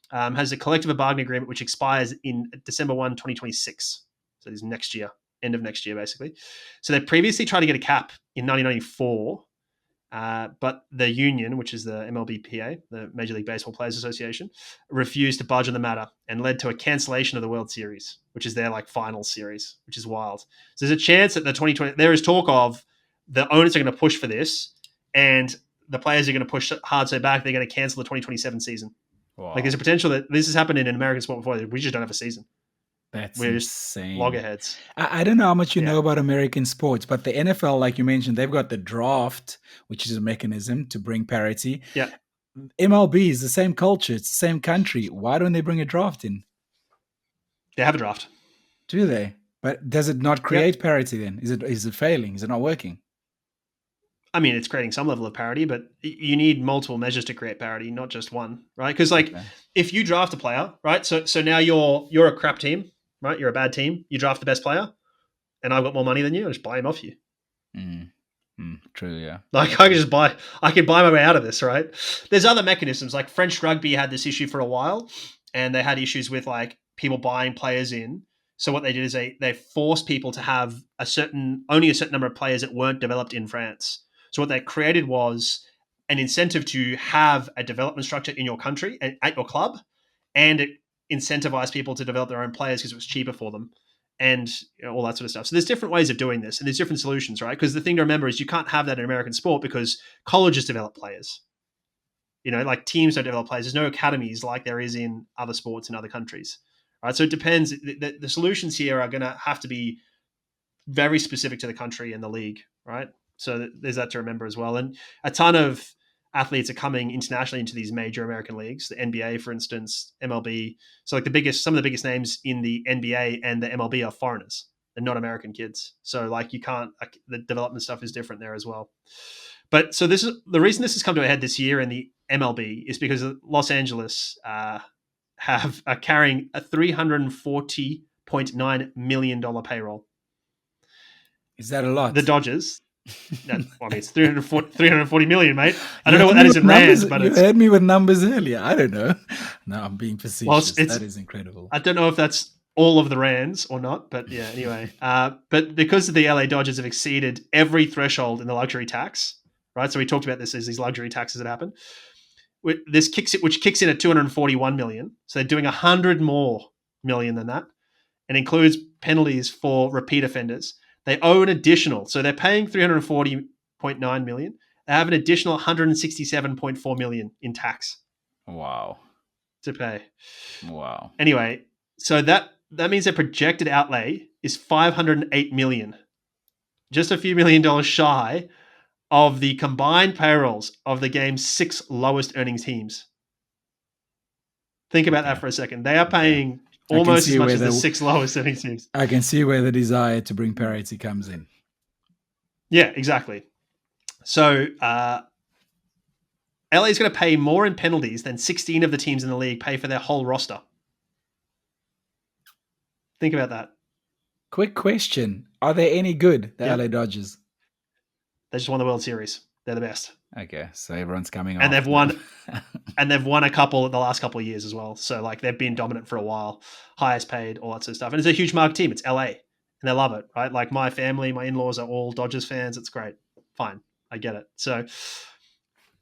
has a collective bargaining agreement which expires in December 1, 2026. So this is next year, end of next year, basically. So they previously tried to get a cap in 1994, but the union, which is the MLBPA, the Major League Baseball Players Association, refused to budge on the matter and led to a cancellation of the World Series, which is their like final series, which is wild. So there's a chance that the 2020, there is talk of the owners are going to push for this and the players are going to push hard so back they're going to cancel the 2027 season. Wow. Like there's a potential that this has happened in American sport before. We just don't have a season. We're insane. Just loggerheads. I don't know how much you know about American sports, but the NFL, like you mentioned, they've got the draft, which is a mechanism to bring parity. Yeah. MLB is the same culture. It's the same country. Why don't they bring a draft in? They have a draft. Do they? But does it not create parity then? Is it failing? Is it not working? I mean, it's creating some level of parity, but you need multiple measures to create parity, not just one, right? Because like if you draft a player, right? So now you're a crap team, right? You're a bad team. You draft the best player, and I've got more money than you. I just buy him off you. True, yeah. Like I could buy my way out of this, right? There's other mechanisms. Like French rugby had this issue for a while, and they had issues with like people buying players in. So what they did is they forced people to have only a certain number of players that weren't developed in France. So what they created was an incentive to have a development structure in your country and at your club, and it incentivized people to develop their own players because it was cheaper for them, and all that sort of stuff. So there's different ways of doing this, and there's different solutions, right? Because the thing to remember is you can't have that in American sport because colleges develop players. Like teams don't develop players. There's no academies like there is in other sports in other countries, right? So it depends. The solutions here are going to have to be very specific to the country and the league, right? So there's that to remember as well. And a ton of athletes are coming internationally into these major American leagues, the NBA, for instance, MLB. So like some of the biggest names in the NBA and the MLB are foreigners. They're not American kids. So like the development stuff is different there as well. But so this is the reason this has come to a head this year in the MLB is because Los Angeles are carrying a $340.9 million payroll. Is that a lot? The Dodgers. No, I mean, it's 340 million, mate. I don't know what that is in rands, but you heard me with numbers earlier. I don't know. No, I'm being facetious. Well, that is incredible. I don't know if that's all of the rands or not, but yeah, anyway. But because the LA Dodgers have exceeded every threshold in the luxury tax, right? So we talked about this as these luxury taxes that happen. Which kicks in at 241 million. So they're doing 100 more million than that, and includes penalties for repeat offenders. They owe an additional, so they're paying 340.9 million. They have an additional 167.4 million in tax. Wow. To pay. Wow. Anyway, so that means their projected outlay is 508 million. Just a few $1 million shy of the combined payrolls of the game's 6 lowest earning teams. Think about that for a second. They are paying almost as much as the 6 lowest earning teams. I can see where the desire to bring parity comes in. Yeah, exactly. So LA is going to pay more in penalties than 16 of the teams in the league pay for their whole roster. Think about that. Quick question. Are they any good, the LA Dodgers? They just won the World Series. They're the best. Okay, so everyone's coming and they've won a couple in the last couple of years as well. So like they've been dominant for a while, highest paid, all that sort of stuff. And it's a huge market team. It's LA and they love it, right? Like my family, my in-laws are all Dodgers fans. It's great. Fine. I get it. So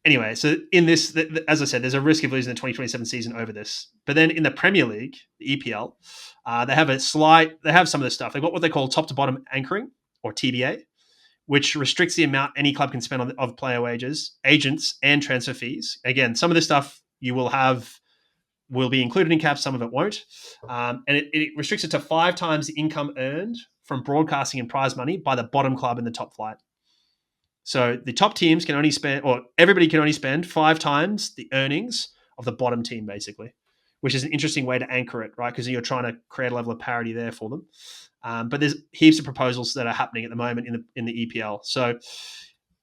anyway, so in this, as I said, there's a risk of losing the 2027 season over this. But then in the Premier League, the EPL, they have some of this stuff. They've got what they call top to bottom anchoring, or TBA, which restricts the amount any club can spend of player wages, agents, and transfer fees. Again, some of the stuff you will be included in caps, some of it won't. And it restricts it to 5 times the income earned from broadcasting and prize money by the bottom club in the top flight. So the top teams can only spend, or everybody can only spend 5 times the earnings of the bottom team, basically, which is an interesting way to anchor it, right? Because you're trying to create a level of parity there for them. But there's heaps of proposals that are happening at the moment in the EPL. So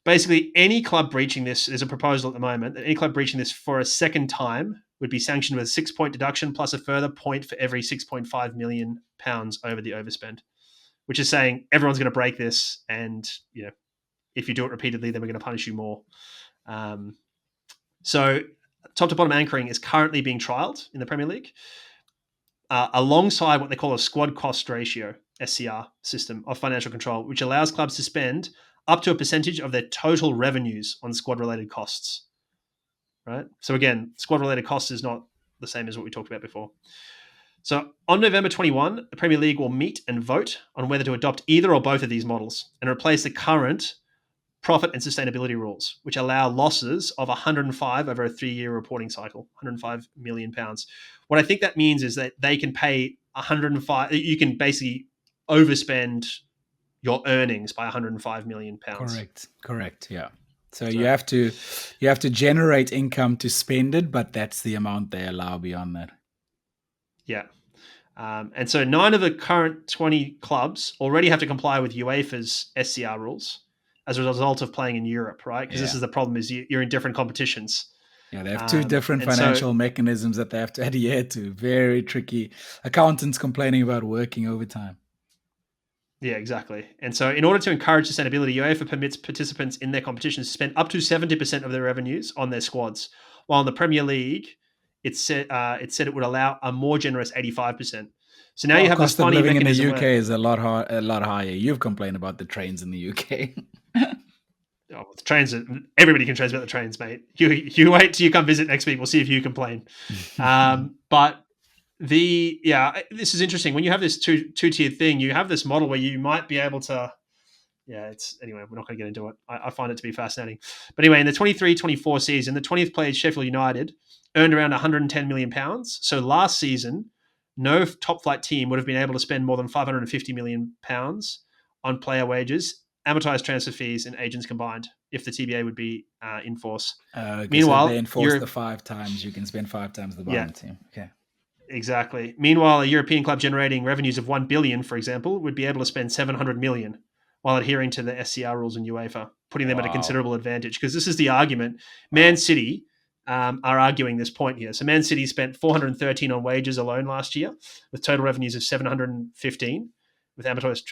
basically, any club breaching this, there's a proposal at the moment that any club breaching this for a second time would be sanctioned with a 6-point deduction plus a further point for every £6.5 million over the overspend, which is saying everyone's going to break this, and if you do it repeatedly, then we're going to punish you more. So top to bottom anchoring is currently being trialed in the Premier League, alongside what they call a squad cost ratio, SCR, system of financial control, which allows clubs to spend up to a percentage of their total revenues on squad-related costs. Right? So again, squad-related costs is not the same as what we talked about before. So on November 21, the Premier League will meet and vote on whether to adopt either or both of these models and replace the current profit and sustainability rules, which allow losses of 105 over a 3-year reporting cycle, £105 million. What I think that means is that they can pay 105. You can basically overspend your earnings by 105 million pounds. Correct. Yeah. So you have to generate income to spend it, but that's the amount they allow beyond that. Yeah. And so 9 of the current 20 clubs already have to comply with UEFA's SCR rules. as a result of playing in Europe, right? Because this Yeah. is the problem: is you're in different competitions. Yeah, they have two different And so financial mechanisms that they have to adhere to. Very tricky. Accountants complaining about working overtime. yeah, exactly. And so, in order to encourage sustainability, UEFA permits participants in their competitions to spend up to 70% of their revenues on their squads, while in the Premier League, it said it would allow a more generous 85%. So now you Well, have this cost of funny living in the mechanism UK where is a lot higher. You've complained about the trains in the UK. the trains. Everybody can complain about the trains, mate. You wait till you come visit next week. We'll see if you complain. But this is interesting. When you have this two-tiered thing, you have this model where you might be able to. Yeah, anyway, we're not going to get into it. I find it to be fascinating. But anyway, in the 23-24 season, the 20th place Sheffield United earned around £110 million. So last season, no top flight team would have been able to spend more than £550 million on player wages, amortized transfer fees, and agents combined if the TBA would be in force. Okay, so if they Meanwhile, enforce the 5 times, you can spend 5 times the yeah, bottom team. Okay. exactly. Meanwhile, a European club generating revenues of 1 billion, for example, would be able to spend 700 million while adhering to the SCR rules in UEFA, putting them at a Wow. considerable advantage. Because this is the argument. Man Wow. City are arguing this point here. So Man City spent 413 on wages alone last year, with total revenues of 715, with amortized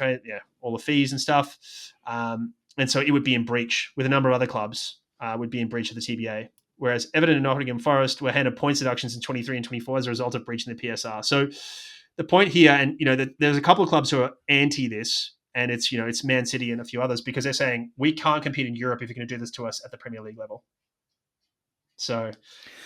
all the fees and stuff. And so it would be in breach with a number of other clubs would be in breach of the TBA. Whereas Everton and Nottingham Forest were handed points deductions in 23 and 24 as a result of breaching the PSR. So the point here, and there's a couple of clubs who are anti this, and it's Man City and a few others, because they're saying we can't compete in Europe if you're going to do this to us at the Premier League level. So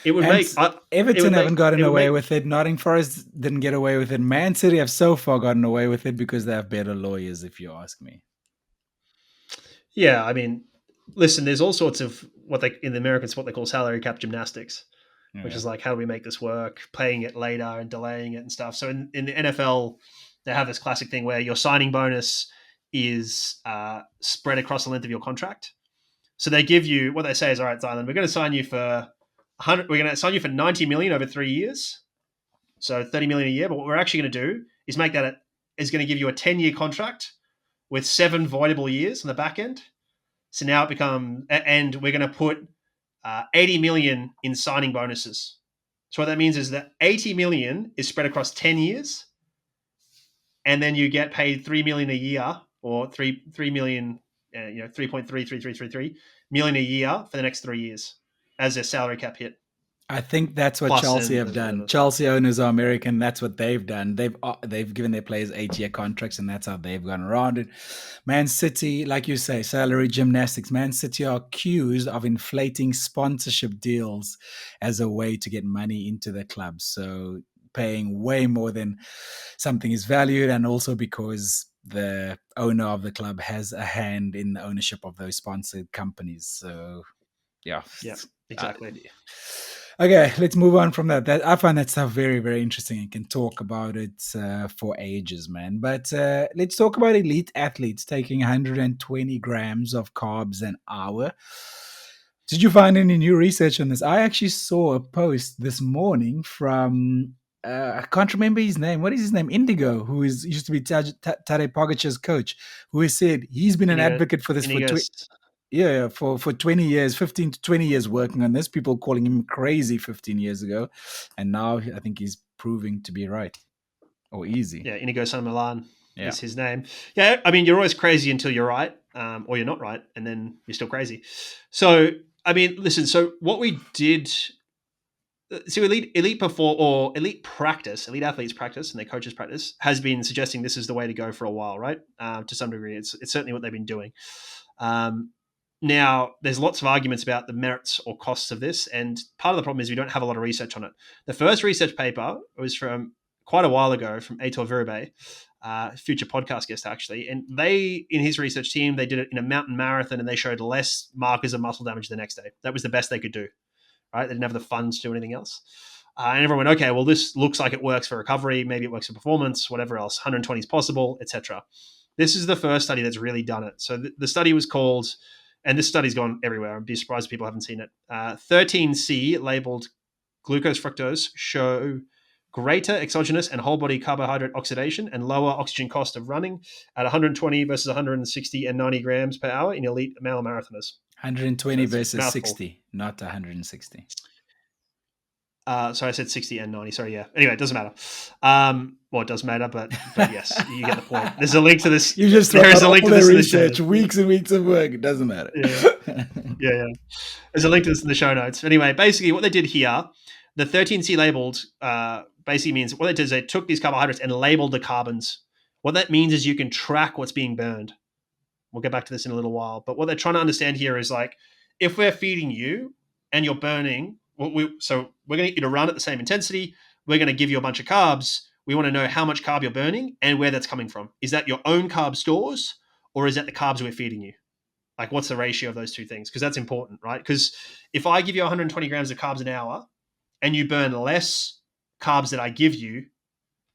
it would And make Everton haven't gotten away make, with it. Nottingham Forest didn't get away with it. Man City have so far gotten away with it because they have better lawyers, if you ask me. Yeah, I mean, listen, there's all sorts of in the Americans what they call salary cap gymnastics, which is like, how do we make this work, paying it later and delaying it and stuff. So in the NFL, they have this classic thing where your signing bonus is spread across the length of your contract. So they give you, what they say is, all right, Xylon, we're going to sign you for 100. We're going to sign you for 90 million over 3 years, so 30 million a year. But what we're actually going to do is make that is going to give you a 10-year contract with 7 voidable years on the back end. So now it becomes, and we're going to put 80 million in signing bonuses. So what that means is that 80 million is spread across 10 years, and then you get paid 3 million a year, or 3 million, 3.33333 million a year for the next 3 years as their salary cap hit. I think that's what Plus Chelsea and have done. whatever. Chelsea owners are American. That's what they've done. They've given their players 8-year contracts, and that's how they've gone around it. Man City, like you say, salary gymnastics. Man City are accused of inflating sponsorship deals as a way to get money into the club. So paying way more than something is valued, and also because the owner of the club has a hand in the ownership of those sponsored companies. So yeah. Exactly. Okay, let's move on from that. I find that stuff very, very interesting and can talk about it for ages, man. But let's talk about elite athletes taking 120 grams of carbs an hour. Did you find any new research on this? I actually saw a post this morning from I can't remember his name. What is his name? Indigo, who used to be Tadej Pogacar's coach, who has said he's been an advocate for this for 20 years, 15 to 20 years working on this. People calling him crazy 15 years ago. And now I think he's proving to be right, or easy. Yeah, Inigo San Milan Yeah. is his name. Yeah, I mean, you're always crazy until you're right, or you're not right, and then you're still crazy. So, I mean, listen, so what we did, so elite athletes practice and their coaches practice has been suggesting this is the way to go for a while, right? To some degree, it's certainly what they've been doing. Now, there's lots of arguments about the merits or costs of this, and part of the problem is we don't have a lot of research on it. The first research paper was from quite a while ago from Aitor Virube, future podcast guest actually, and they, in his research team, they did it in a mountain marathon, and they showed less markers of muscle damage the next day. That was the best they could do, right? They didn't have the funds to do anything else. And everyone went, okay, well, this looks like it works for recovery, maybe it works for performance, whatever else, 120 is possible, etc. This is the first study that's really done it. So the study was called, and this study's gone everywhere, I'd be surprised if people haven't seen it, 13C, labeled glucose fructose, show greater exogenous and whole body carbohydrate oxidation and lower oxygen cost of running at 120 versus 160 and 90 grams per hour in elite male marathoners. 120 That's a versus mouthful. 60, not 160. Sorry, I said 60 and 90. Sorry, yeah. Anyway, it doesn't matter. Well, it does matter, but yes, you get the point. There's a link to this. You just there is a link to this in the show research, notes. weeks and weeks of work. It doesn't matter. Yeah. There's a link to this in the show notes. Anyway, basically what they did here, the 13C labeled basically means what they did is they took these carbohydrates and labeled the carbons. What that means is you can track what's being burned. We'll get back to this in a little while. But what they're trying to understand here is like, if we're feeding you and you're burning, so we're going to get you to run at the same intensity. We're going to give you a bunch of carbs. We want to know how much carb you're burning and where that's coming from. Is that your own carb stores or is that the carbs we're feeding you? Like, what's the ratio of those two things? Because that's important, right? Because if I give you 120 grams of carbs an hour and you burn less carbs that I give you,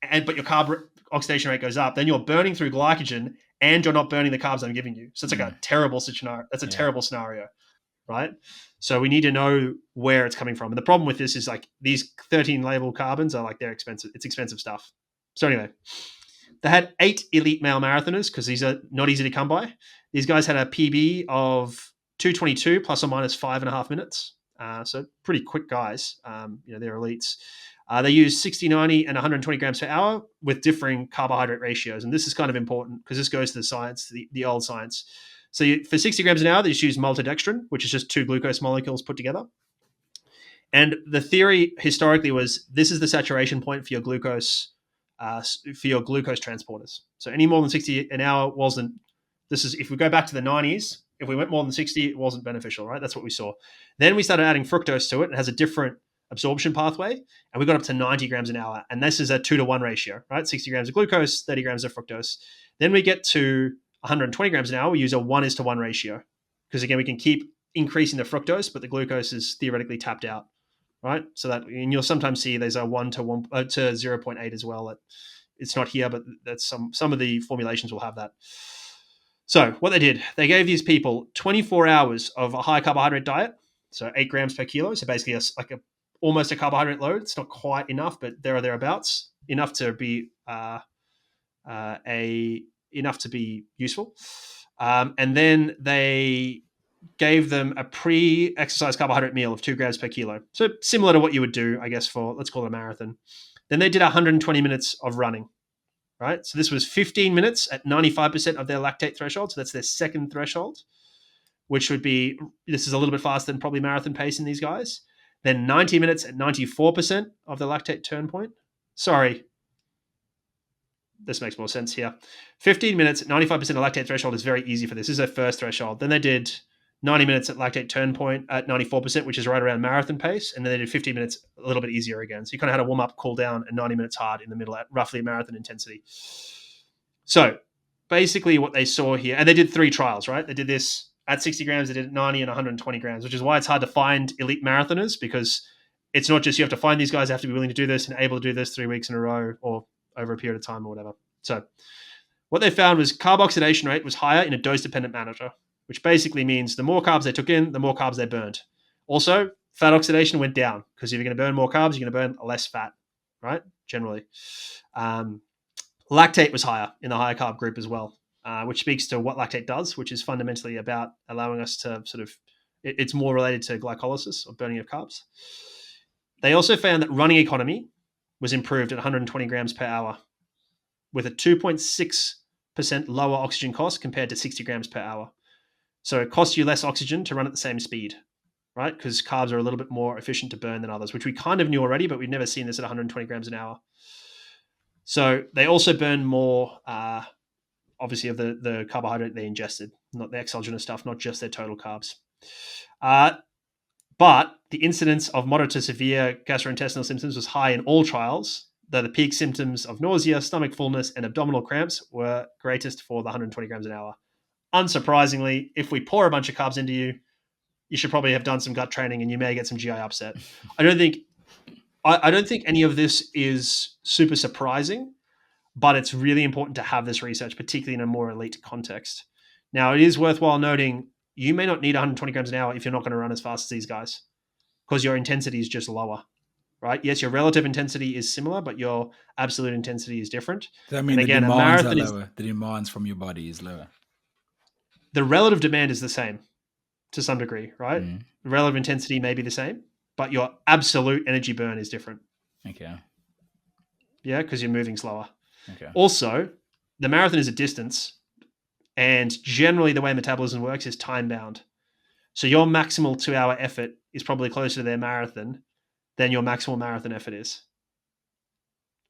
but your carb oxidation rate goes up, then you're burning through glycogen and you're not burning the carbs I'm giving you. So it's like a terrible scenario. That's a terrible scenario, right? So we need to know where it's coming from. And the problem with this is like these 13 labeled carbons are like, they're expensive. It's expensive stuff. So anyway, they had 8 elite male marathoners because these are not easy to come by. These guys had a PB of 222 plus or minus 5.5 minutes. So pretty quick guys. They're elites. They use 60, 90, and 120 grams per hour with differing carbohydrate ratios. And this is kind of important because this goes to the science, the old science. So for 60 grams an hour, they just use maltodextrin, which is just 2 glucose molecules put together. And the theory historically was this is the saturation point for your glucose transporters. So any more than 60 an hour wasn't. This is if we go back to the 90s. If we went more than 60, it wasn't beneficial, right? That's what we saw. Then we started adding fructose to it. It has a different absorption pathway, and we got up to 90 grams an hour. And this is a 2-to-1 ratio, right? 60 grams of glucose, 30 grams of fructose. Then we get to 120 grams an hour. We use a 1:1 ratio because again, we can keep increasing the fructose, but the glucose is theoretically tapped out, right? So that, and you'll sometimes see there's a 1 to 0.8 as well. It's not here, but that's some of the formulations will have that. So what they did, they gave these people 24 hours of a high carbohydrate diet, so 8 grams per kilo. So basically almost a carbohydrate load. It's not quite enough, but there or thereabouts, enough to be enough to be useful. And then they gave them a pre-exercise carbohydrate meal of 2 grams per kilo. So similar to what you would do, I guess, for, let's call it a marathon. Then they did 120 minutes of running, right? So this was 15 minutes at 95% of their lactate threshold. So that's their second threshold, which would be, this is a little bit faster than probably marathon pace in these guys. Then 90 minutes at 94% of the lactate turn point. Sorry, this makes more sense here. 15 minutes at 95% of lactate threshold is very easy for this. This is their first threshold. Then they did 90 minutes at lactate turn point at 94%, which is right around marathon pace. And then they did 15 minutes a little bit easier again. So you kind of had a warm up, cool down, and 90 minutes hard in the middle at roughly marathon intensity. So basically what they saw here, and they did 3 trials, right? They did this at 60 grams, they did 90 and 120 grams, which is why it's hard to find elite marathoners, because it's not just you have to find these guys, they have to be willing to do this and able to do this 3 weeks in a row or over a period of time or whatever. So what they found was carb oxidation rate was higher in a dose-dependent manner, which basically means the more carbs they took in, the more carbs they burned. Also, fat oxidation went down because if you're going to burn more carbs, you're going to burn less fat, right? Generally. Lactate was higher in the higher carb group as well, which speaks to what lactate does, which is fundamentally about allowing us to it's more related to glycolysis or burning of carbs. They also found that running economy was improved at 120 grams per hour with a 2.6% lower oxygen cost compared to 60 grams per hour. So it costs you less oxygen to run at the same speed, right? Because carbs are a little bit more efficient to burn than others, which we kind of knew already, but we've never seen this at 120 grams an hour. So they also burn more, obviously, of the carbohydrate they ingested, not the exogenous stuff, not just their total carbs. But the incidence of moderate to severe gastrointestinal symptoms was high in all trials, though the peak symptoms of nausea, stomach fullness, and abdominal cramps were greatest for the 120 grams an hour. Unsurprisingly, if we pour a bunch of carbs into you, you should probably have done some gut training and you may get some GI upset. I don't think any of this is super surprising, but it's really important to have this research, particularly in a more elite context. Now, it is worthwhile noting you may not need 120 grams an hour if you're not going to run as fast as these guys because your intensity is just lower, right? Yes, your relative intensity is similar, but your absolute intensity is different. Does that mean And the again, a demands are marathon is lower? The demands from your body is lower. the relative demand is the same to some degree, right? Mm. The relative intensity may be the same, but your absolute energy burn is different. Okay. Yeah, because you're moving slower. Okay. Also, the marathon is a distance, and generally the way metabolism works is time bound. So your maximal 2-hour effort is probably closer to their marathon than your maximal marathon effort is.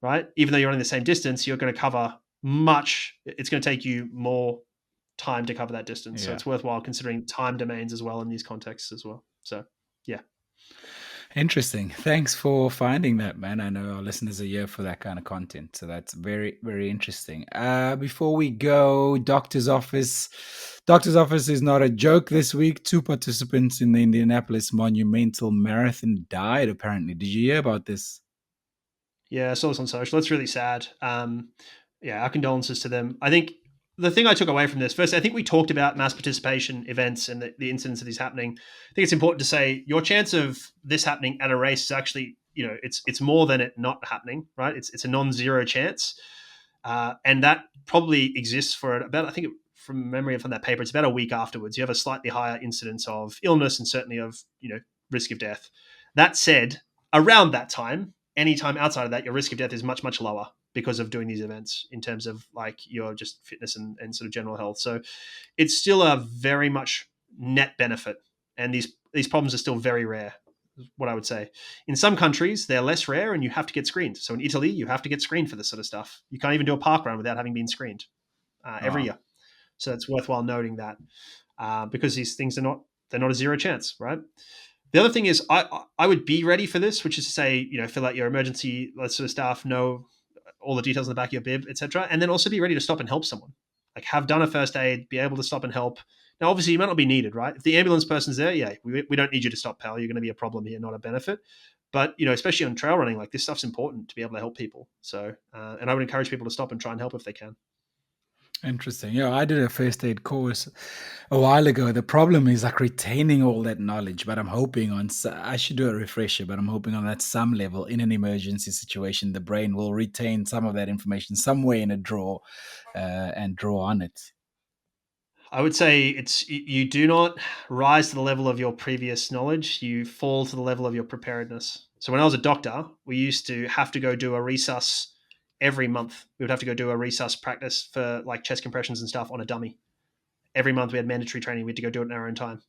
Right? Even though you're running the same distance, you're going to cover it's going to take you more time to cover that distance. So Yeah. it's worthwhile considering time domains as well in these contexts as well. So, yeah. Interesting. Thanks for finding that, man. I know our listeners are here for that kind of content. So that's very, very interesting. Before we go, doctor's office. Doctor's office is not a joke this week. 2 participants in the Indianapolis Monumental Marathon died, apparently. Did you hear about this? Yeah, I saw this on social. It's really sad. Yeah, our condolences to them. I think the thing I took away from this, first, I think we talked about mass participation events and the incidence of these happening. I think it's important to say your chance of this happening at a race is actually, it's more than it not happening, right? It's a non-zero chance. And that probably exists for about, I think from memory from that paper, it's about a week afterwards. You have a slightly higher incidence of illness and certainly of, risk of death. That said, around that time, any time outside of that, your risk of death is much, much lower because of doing these events in terms of like your just fitness and sort of general health. So it's still a very much net benefit. And these problems are still very rare, is what I would say. In some countries, they're less rare and you have to get screened. So in Italy, you have to get screened for this sort of stuff. You can't even do a park run without having been screened every year. So it's worthwhile noting that because these things they're not a zero chance, right? The other thing is I would be ready for this, which is to say, fill out your emergency sort of stuff, know all the details in the back of your bib, etc. And then also be ready to stop and help someone. Like have done a first aid, be able to stop and help. Now, obviously, you might not be needed, right? If the ambulance person's there, yeah, we don't need you to stop, pal. You're going to be a problem here, not a benefit. But, especially on trail running, like this stuff's important to be able to help people. So, and I would encourage people to stop and try and help if they can. Interesting. Yeah, I did a first aid course a while ago. The problem is like retaining all that knowledge, but I'm hoping I should do a refresher, but I'm hoping on at some level in an emergency situation, the brain will retain some of that information somewhere in a drawer and draw on it. I would say you do not rise to the level of your previous knowledge. You fall to the level of your preparedness. So when I was a doctor, we used to have to go do a resus every month. We would have to go do a resus practice for like chest compressions and stuff on a dummy. Every month we had mandatory training. We had to go do it in our own time,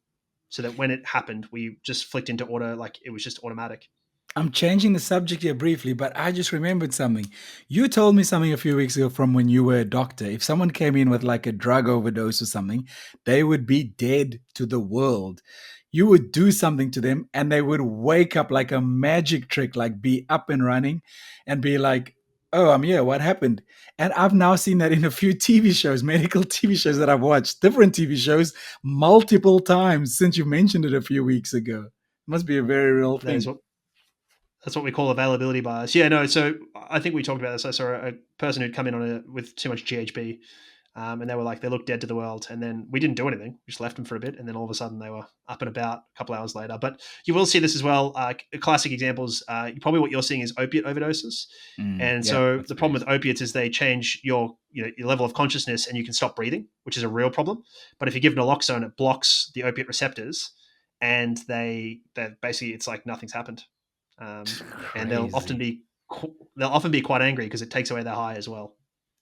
so that when it happened, we just flicked into auto, like it was just automatic. I'm changing the subject here briefly, but I just remembered something. You told me something a few weeks ago from when you were a doctor. If someone came in with like a drug overdose or something, they would be dead to the world. You would do something to them and they would wake up like a magic trick, like be up and running and be like, oh, I'm here. What happened? And I've now seen that in a few TV shows, medical TV shows that I've watched, different TV shows, multiple times since you mentioned it a few weeks ago. It must be a very real thing. That's what we call availability bias. Yeah, no. So I think we talked about this. I saw a person who'd come in with too much GHB, and they were like, they looked dead to the world. And then we didn't do anything. We just left them for a bit, and then all of a sudden they were up and about a couple hours later. But you will see this as well. Classic examples. Probably what you're seeing is opiate overdoses. And so the problem with opiates is they change your level of consciousness, and you can stop breathing, which is a real problem. But if you give naloxone, it blocks the opiate receptors, and they basically it's like nothing's happened. And they'll often be quite angry because it takes away their high as well.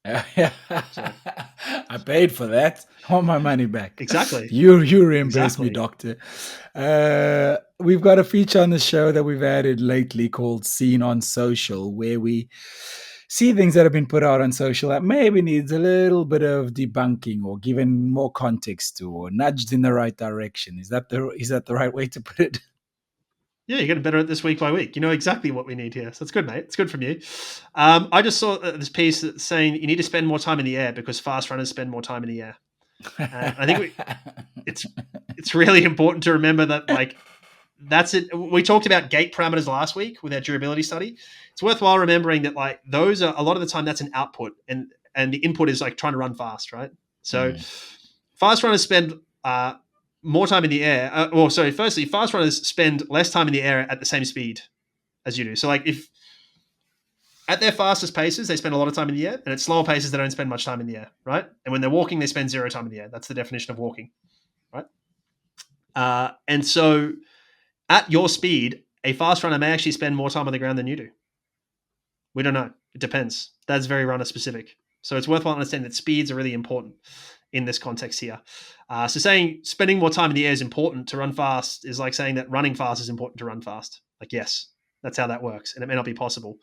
Yeah. So. I paid for that. I want my money back. Exactly. You reimburse me, doctor. We've got a feature on the show that we've added lately called Seen on Social, where we see things that have been put out on social that maybe needs a little bit of debunking or given more context to, or nudged in the right direction. Is that the right way to put it? Yeah, you're getting better at this week by week. You know exactly what we need here. So it's good, mate. It's good from you. I just saw this piece saying you need to spend more time in the air because fast runners spend more time in the air. I think it's really important to remember that, like, that's it. We talked about gait parameters last week with our durability study. It's worthwhile remembering that, like, those are a lot of the time that's an output, and the input is like trying to run fast, right? So fast runners spend more time in the air. Firstly, fast runners spend less time in the air at the same speed. as you do. So like if at their fastest paces, they spend a lot of time in the air, and at slower paces, they don't spend much time in the air, right? And when they're walking, they spend 0 time in the air. That's the definition of walking, right? And so at your speed, a fast runner may actually spend more time on the ground than you do. We don't know. It depends. That's very runner specific. So it's worthwhile understanding that speeds are really important in this context here. So saying spending more time in the air is important to run fast is like saying that running fast is important to run fast. Like, yes, that's how that works. And it may not be possible.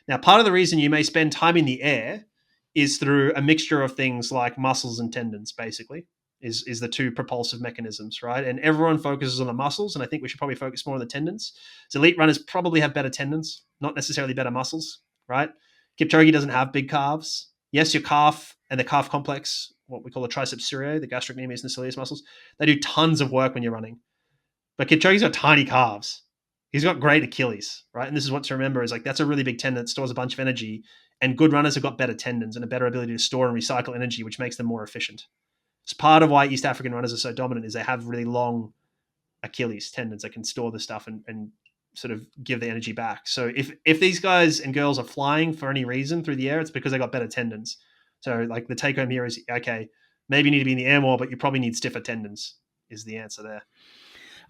Now, part of the reason you may spend time in the air is through a mixture of things like muscles and tendons, basically, is the two propulsive mechanisms, right? And everyone focuses on the muscles, and I think we should probably focus more on the tendons. So elite runners probably have better tendons, not necessarily better muscles, right? Kipchoge doesn't have big calves. Yes, your calf and the calf complex, what we call the triceps surae, the gastrocnemius and the soleus muscles, they do tons of work when you're running. But Kipchoge's got tiny calves. He's got great Achilles, right? And this is what to remember is like that's a really big tendon that stores a bunch of energy. And good runners have got better tendons and a better ability to store and recycle energy, which makes them more efficient. It's part of why East African runners are so dominant is they have really long Achilles tendons that can store the stuff and sort of give the energy back. So if these guys and girls are flying for any reason through the air, it's because they got better tendons. So like the take home here is, okay, maybe you need to be in the air more, but you probably need stiffer tendons is the answer there.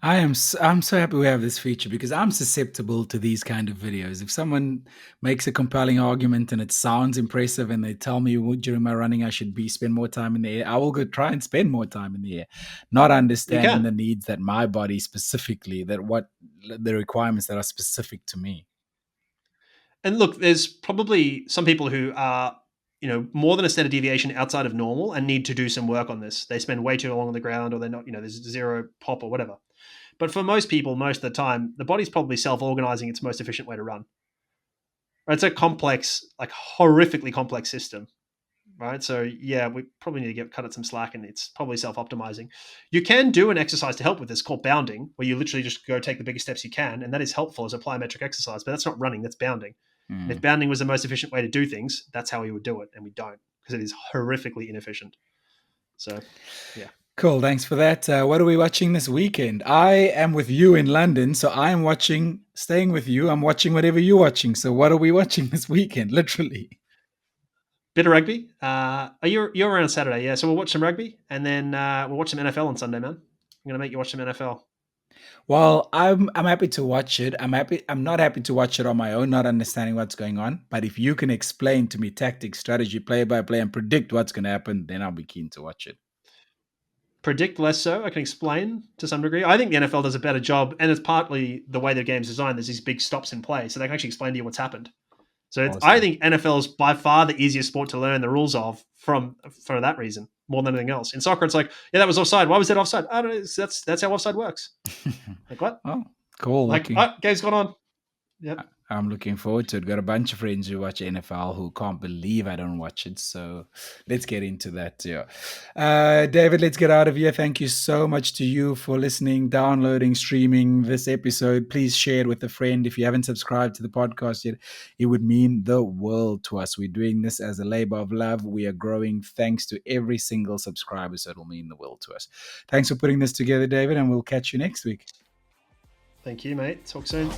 I'm so happy we have this feature because I'm susceptible to these kind of videos. If someone makes a compelling argument and it sounds impressive and they tell me during my running I should spend more time in the air, I will go try and spend more time in the air, not understanding the needs that my body specifically, that what the requirements that are specific to me. And look, there's probably some people who are, more than a standard deviation outside of normal and need to do some work on this. They spend way too long on the ground or they're not, there's zero pop or whatever. But for most people, most of the time, the body's probably self-organizing its most efficient way to run. Right? It's a complex, like horrifically complex system, right? So yeah, we probably need to cut it some slack and it's probably self-optimizing. You can do an exercise to help with this called bounding, where you literally just go take the biggest steps you can. And that is helpful as a plyometric exercise, but that's not running, that's bounding. And if bounding was the most efficient way to do things, that's how we would do it. And we don't, because it is horrifically inefficient. So, yeah. Cool. Thanks for that. What are we watching this weekend? I am with you in London, so I am staying with you. I'm watching whatever you're watching. So what are we watching this weekend? Literally. Bit of rugby. You're around Saturday, yeah. So we'll watch some rugby, and then we'll watch some NFL on Sunday, man. I'm going to make you watch some NFL. Well, I'm happy to watch it. I'm not happy to watch it on my own, not understanding what's going on. But if you can explain to me tactics, strategy, play by play, and predict what's going to happen, then I'll be keen to watch it. Predict less so. I can explain to some degree. I think the NFL does a better job, and it's partly the way the game's designed. There's these big stops in play, so they can actually explain to you what's happened. So Awesome. I think NFL is by far the easiest sport to learn the rules of for that reason, more than anything else. In soccer, it's like, yeah, that was offside. Why was that offside? I don't know. That's how offside works. Like what? Oh, cool. Like, game's gone on. Yep. I'm looking forward to it. Got a bunch of friends who watch NFL who can't believe I don't watch it. So let's get into that. Yeah. David, let's get out of here. Thank you so much to you for listening, downloading, streaming this episode. Please share it with a friend. If you haven't subscribed to the podcast yet, it would mean the world to us. We're doing this as a labor of love. We are growing thanks to every single subscriber. So it'll mean the world to us. Thanks for putting this together, David, and we'll catch you next week. Thank you, mate. Talk soon.